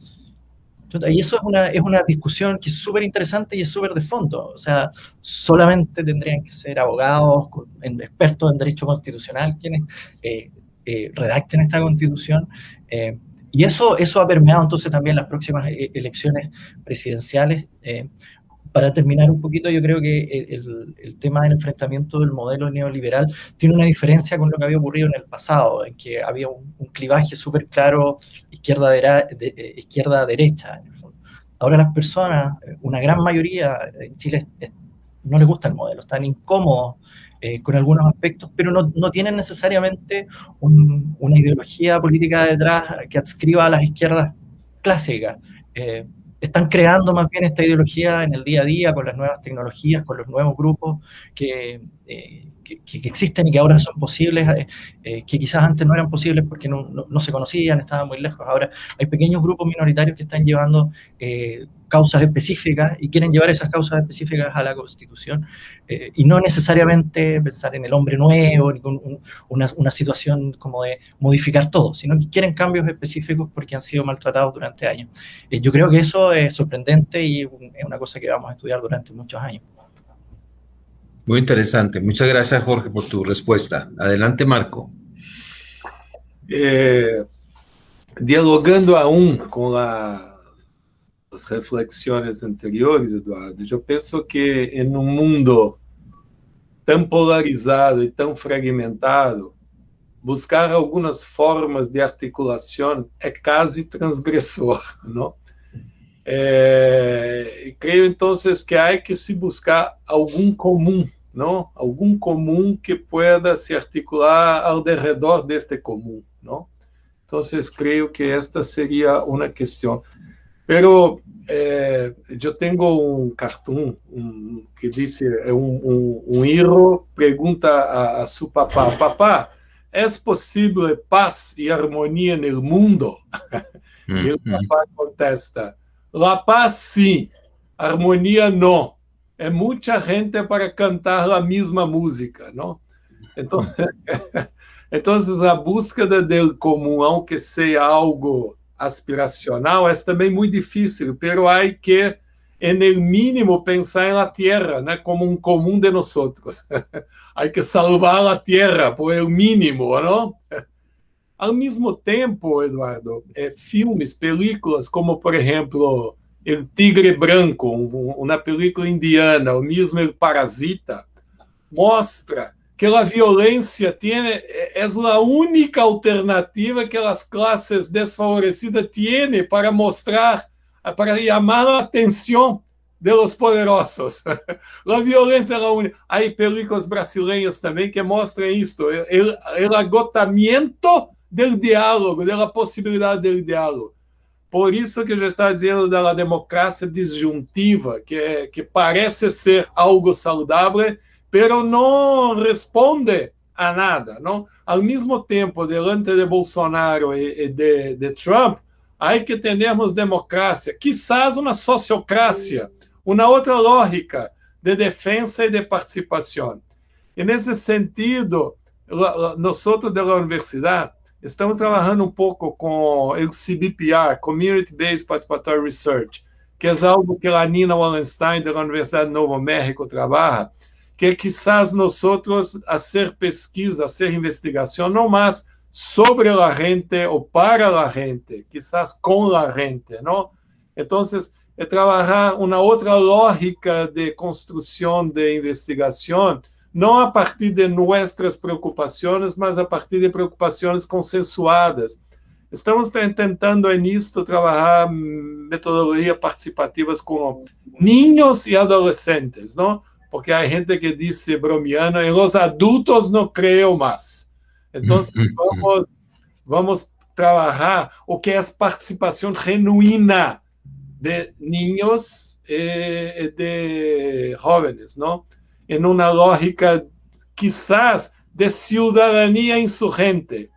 Y eso es una discusión que es súper interesante y es súper de fondo. O sea, solamente tendrían que ser abogados, expertos en derecho constitucional, quienes redacten esta constitución. Y eso ha permeado entonces también las próximas elecciones presidenciales. Para terminar un poquito, yo creo que el tema del enfrentamiento del modelo neoliberal tiene una diferencia con lo que había ocurrido en el pasado, en que había un clivaje súper claro izquierda-derecha, en el fondo. Ahora las personas, una gran mayoría en Chile, no les gusta el modelo, están incómodos con algunos aspectos, pero no tienen necesariamente una ideología política detrás que adscriba a las izquierdas clásicas. Están creando más bien esta ideología en el día a día con las nuevas tecnologías, con los nuevos grupos que existen y que ahora son posibles, que quizás antes no eran posibles porque no se conocían, estaban muy lejos. Ahora hay pequeños grupos minoritarios que están llevando causas específicas y quieren llevar esas causas específicas a la Constitución, y no necesariamente pensar en el hombre nuevo, ni con una situación como de modificar todo, sino que quieren cambios específicos porque han sido maltratados durante años. Yo creo que eso es sorprendente y es una cosa que vamos a estudiar durante muchos años. Muy interesante. Muchas gracias, Jorge, por tu respuesta. Adelante, Marco. Dialogando aún com as reflexões anteriores, Eduardo, eu penso que em um mundo tão polarizado e tão fragmentado, buscar algumas formas de articulação é quase transgressor, não? Creio, então, que há que se buscar algum comum, não? Algum comum que pueda se articular ao redor deste comum, não? Então, creio que esta seria uma questão. Pero eu tenho um cartoon que diz, um hijo pergunta a seu papá: papá, é possível paz e harmonia no mundo? E o papá contesta: la paz sim, harmonia não. É muita gente para cantar a mesma música, não? Então, a búsqueda do comum, aunque seja algo aspiracional, é também muito difícil, pero há que, en mínimo, pensar na Terra, né, como um comum de nós. Há que salvar a Terra, por el mínimo, não? Ao mesmo tempo, Eduardo, filmes, películas, como, por exemplo, El Tigre Branco, uma película indiana, o mesmo El Parasita, mostra que a violência é a única alternativa que as classes desfavorecidas têm para mostrar, para chamar a atenção de los poderosos. A violência é a única. Há películas brasileiras também que mostram isto, o agotamento do diálogo, da possibilidade do diálogo. Por isso que eu já estava dizendo da democracia disjuntiva, que parece ser algo saudável, pero não responde a nada, não? Ao mesmo tempo, diante de Bolsonaro e de Trump, há que termos democracia, quizás uma sociocracia, uma outra lógica de defesa e de participação. E nesse sentido, nós da universidade estamos trabalhando um pouco com o CBPR, Community Based Participatory Research, que é algo que a Nina Wallenstein, da Universidade de Novo México, trabalha, que quizás nós fazer pesquisa, fazer investigação, não mais sobre a gente ou para a gente, quizás com a gente, não? Então, é trabalhar uma outra lógica de construção de investigação, não a partir de nossas preocupações, mas a partir de preocupações consensuadas. Estamos tentando nisto trabalhar metodologias participativas com niños e adolescentes, não? Porque há gente que diz, bromeando, em los adultos não creio mais. Então, vamos trabalhar o que é participação genuína de niños e de jóvenes, não? Em uma lógica, quizás, de cidadania insurgente.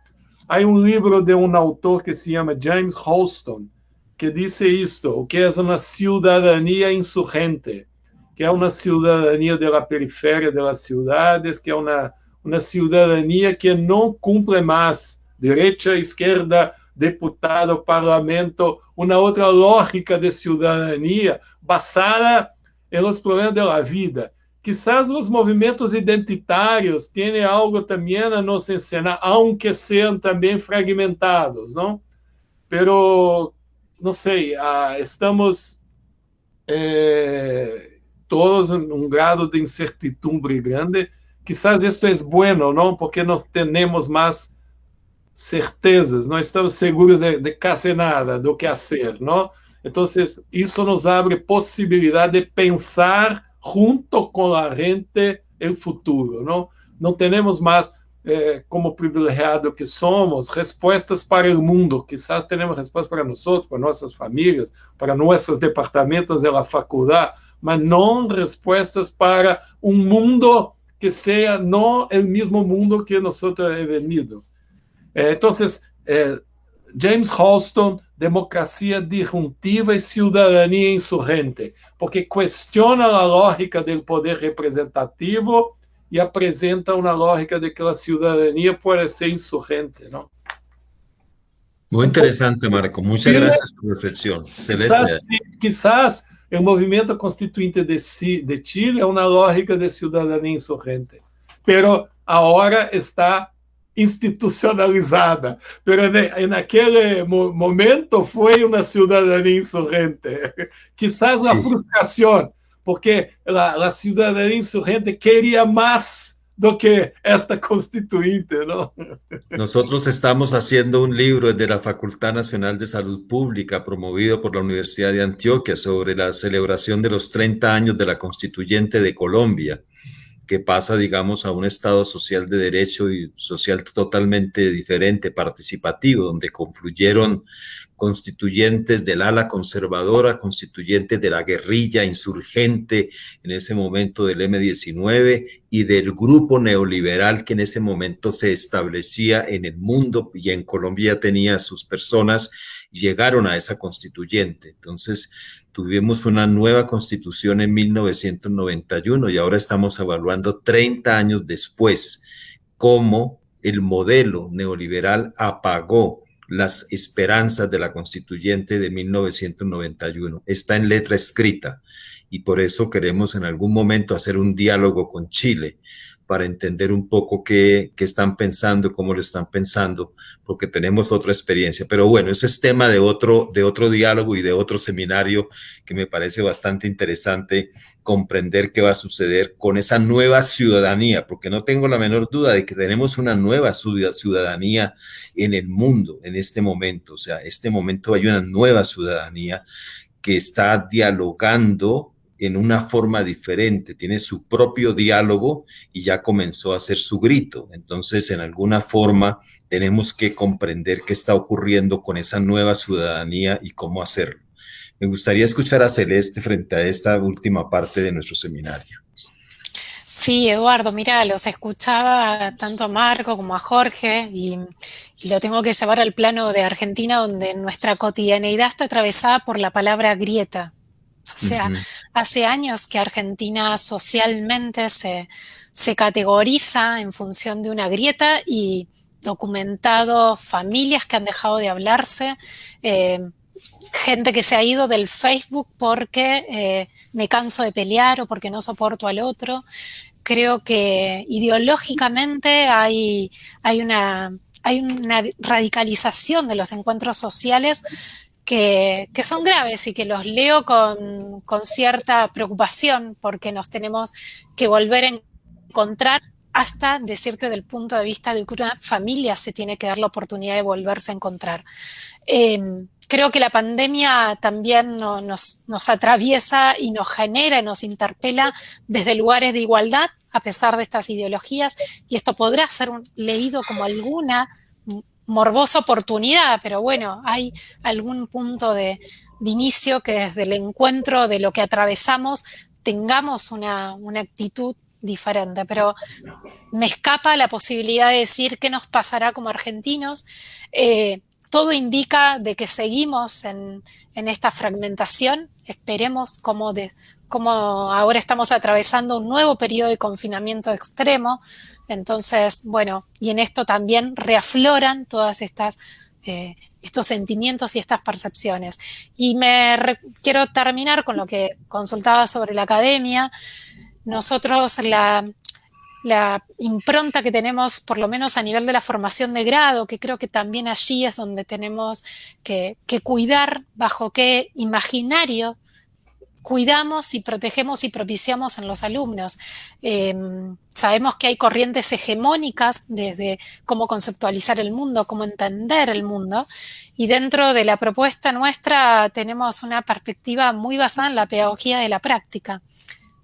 Há livro de autor que se chama James Holston, que diz isto, o que é uma cidadania insurgente, que é uma cidadania da periferia das cidades, que é uma cidadania que não cumpre mais direita, esquerda, deputado, parlamento, uma outra lógica de cidadania basada nos problemas da vida. Quizás os movimentos identitários tenham algo também a nos ensinar, aunque sejam também fragmentados, não? pero no sé, estamos todos en un grado de incertidumbre grande. Quizás esto es bueno, ¿no? Porque no tenemos más certezas, no estamos seguros de casi nada, do que hacer, ¿no? Entonces, eso nos abre posibilidad de pensar junto con la gente el futuro, ¿no? No tenemos más, como privilegiado que somos, respuestas para el mundo. Quizás tenemos respuestas para nosotros, para nuestras familias, para nuestros departamentos de la facultad, mas no respuestas para un mundo que sea no el mismo mundo que nosotros hemos venido. Entonces, James Holston, democracia disruptiva y ciudadanía insurgente, porque cuestiona la lógica del poder representativo y apresenta una lógica de que la ciudadanía puede ser insurgente, ¿no? Muy interesante, Marco. Muchas gracias por tu reflexión. Celeste. Quizás el movimiento constituyente de Chile es una lógica de ciudadanía insurgente, pero ahora está institucionalizada, pero en aquel momento fue una ciudadanía insurgente. Quizás la frustración, porque la ciudadanía insurgente quería más do que esta constituyente, ¿no? Nosotros estamos haciendo un libro de la Facultad Nacional de Salud Pública, promovido por la Universidad de Antioquia, sobre la celebración de los 30 años de la Constituyente de Colombia, que pasa, digamos, a un Estado social de derecho y social totalmente diferente, participativo, donde confluyeron constituyentes del ala conservadora, constituyentes de la guerrilla insurgente en ese momento del M-19 y del grupo neoliberal que en ese momento se establecía en el mundo y en Colombia tenía sus personas, llegaron a esa constituyente. Entonces, tuvimos una nueva constitución en 1991 y ahora estamos evaluando 30 años después cómo el modelo neoliberal apagó las esperanzas de la constituyente de 1991. Está en letra escrita y por eso queremos en algún momento hacer un diálogo con Chile para entender un poco qué están pensando, cómo lo están pensando, porque tenemos otra experiencia. Pero bueno, eso es tema de otro diálogo y de otro seminario que me parece bastante interesante comprender qué va a suceder con esa nueva ciudadanía, porque no tengo la menor duda de que tenemos una nueva ciudadanía en el mundo en este momento. O sea, en este momento hay una nueva ciudadanía que está dialogando en una forma diferente, tiene su propio diálogo y ya comenzó a hacer su grito. Entonces, en alguna forma, tenemos que comprender qué está ocurriendo con esa nueva ciudadanía y cómo hacerlo. Me gustaría escuchar a Celeste frente a esta última parte de nuestro seminario. Sí, Eduardo, mira, los escuchaba tanto a Marco como a Jorge y lo tengo que llevar al plano de Argentina, donde nuestra cotidianeidad está atravesada por la palabra grieta. O sea, hace años que Argentina socialmente se categoriza en función de una grieta y documentado familias que han dejado de hablarse, gente que se ha ido del Facebook porque me canso de pelear o porque no soporto al otro. Creo que ideológicamente hay una radicalización de los encuentros sociales que son graves y que los leo con cierta preocupación porque nos tenemos que volver a encontrar hasta decirte del punto de vista de que una familia se tiene que dar la oportunidad de volverse a encontrar. Creo que la pandemia también nos atraviesa y nos genera y nos interpela desde lugares de igualdad a pesar de estas ideologías y esto podrá ser leído como alguna morbosa oportunidad, pero bueno, hay algún punto de inicio que desde el encuentro de lo que atravesamos tengamos una actitud diferente, pero me escapa la posibilidad de decir qué nos pasará como argentinos. Todo indica de que seguimos en esta fragmentación, esperemos como ahora estamos atravesando un nuevo periodo de confinamiento extremo, entonces, bueno, y en esto también reafloran todas estos sentimientos y estas percepciones. Y quiero terminar con lo que consultaba sobre la academia. Nosotros la impronta que tenemos, por lo menos a nivel de la formación de grado, que creo que también allí es donde tenemos que cuidar bajo qué imaginario cuidamos y protegemos y propiciamos en los alumnos. Sabemos que hay corrientes hegemónicas desde cómo conceptualizar el mundo, cómo entender el mundo, y dentro de la propuesta nuestra tenemos una perspectiva muy basada en la pedagogía de la práctica.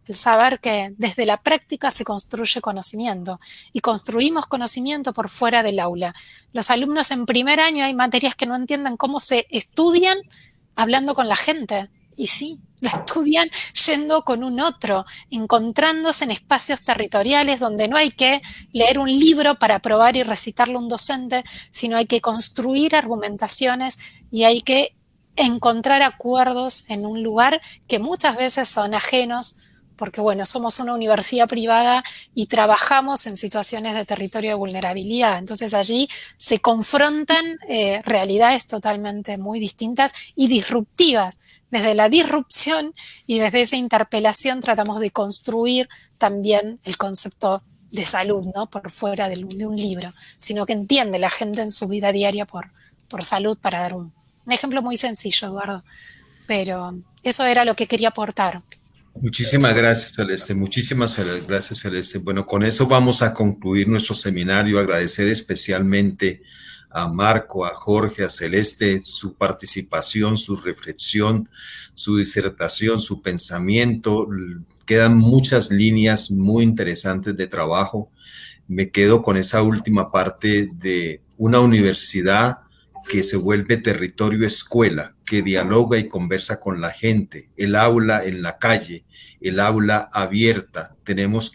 El saber que desde la práctica se construye conocimiento y construimos conocimiento por fuera del aula. Los alumnos en primer año hay materias que no entienden cómo se estudian hablando con la gente, y sí, la estudian yendo con un otro, encontrándose en espacios territoriales donde no hay que leer un libro para probar y recitarlo a un docente, sino hay que construir argumentaciones y hay que encontrar acuerdos en un lugar que muchas veces son ajenos, porque bueno, somos una universidad privada y trabajamos en situaciones de territorio de vulnerabilidad. Entonces allí se confrontan realidades totalmente muy distintas y disruptivas. Desde la disrupción y desde esa interpelación tratamos de construir también el concepto de salud, ¿no? Por fuera de un libro, sino que entiende la gente en su vida diaria por salud, para dar un ejemplo muy sencillo, Eduardo. Pero eso era lo que quería aportar. Muchísimas gracias, Celeste. Muchísimas gracias, Celeste. Bueno, con eso vamos a concluir nuestro seminario. Agradecer especialmente a Marco, a Jorge, a Celeste, su participación, su reflexión, su disertación, su pensamiento. Quedan muchas líneas muy interesantes de trabajo. Me quedo con esa última parte de una universidad que se vuelve territorio escuela, que dialoga y conversa con la gente, el aula en la calle, el aula abierta. Tenemos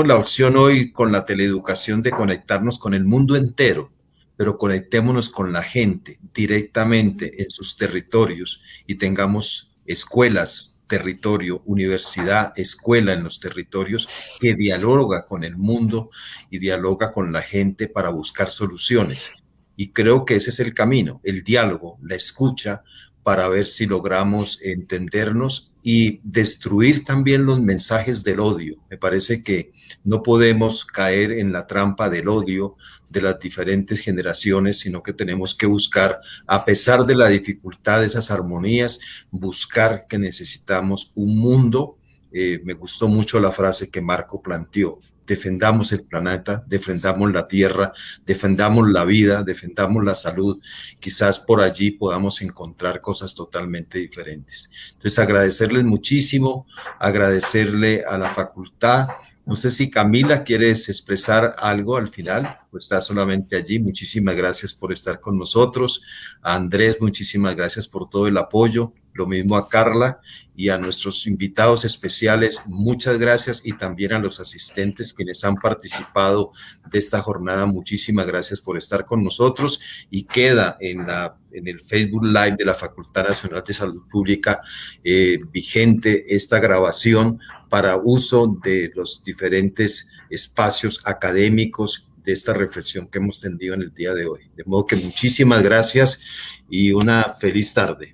la opción hoy con la teleeducación de conectarnos con el mundo entero, pero conectémonos con la gente directamente en sus territorios y tengamos escuelas, territorio, universidad, escuela en los territorios que dialoga con el mundo y dialoga con la gente para buscar soluciones. Y creo que ese es el camino, el diálogo, la escucha, para ver si logramos entendernos y destruir también los mensajes del odio. Me parece que no podemos caer en la trampa del odio de las diferentes generaciones, sino que tenemos que buscar, a pesar de la dificultad de esas armonías, buscar que necesitamos un mundo. Me gustó mucho la frase que Marco planteó. Defendamos el planeta, defendamos la tierra, defendamos la vida, defendamos la salud. Quizás por allí podamos encontrar cosas totalmente diferentes. Entonces, agradecerles muchísimo, agradecerle a la facultad. No sé si Camila quieres expresar algo al final, pues está solamente allí. Muchísimas gracias por estar con nosotros. A Andrés, muchísimas gracias por todo el apoyo. Lo mismo a Carla y a nuestros invitados especiales, muchas gracias, y también a los asistentes quienes han participado de esta jornada. Muchísimas gracias por estar con nosotros, y queda en el Facebook Live de la Facultad Nacional de Salud Pública vigente esta grabación para uso de los diferentes espacios académicos de esta reflexión que hemos tenido en el día de hoy. De modo que muchísimas gracias y una feliz tarde.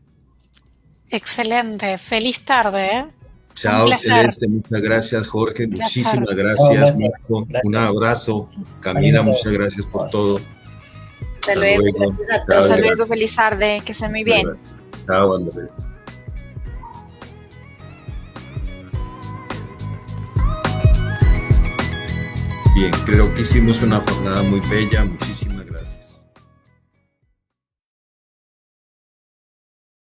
Excelente, feliz tarde, ¿eh? Chao, Celeste, muchas gracias, Jorge, muchísimas gracias, Marco, un abrazo, Camila, muchas gracias por todo. Hasta luego. Hasta luego, feliz tarde, que estén muy bien. Chao, Andrés. Bien, creo que hicimos una jornada muy bella, muchísimas gracias.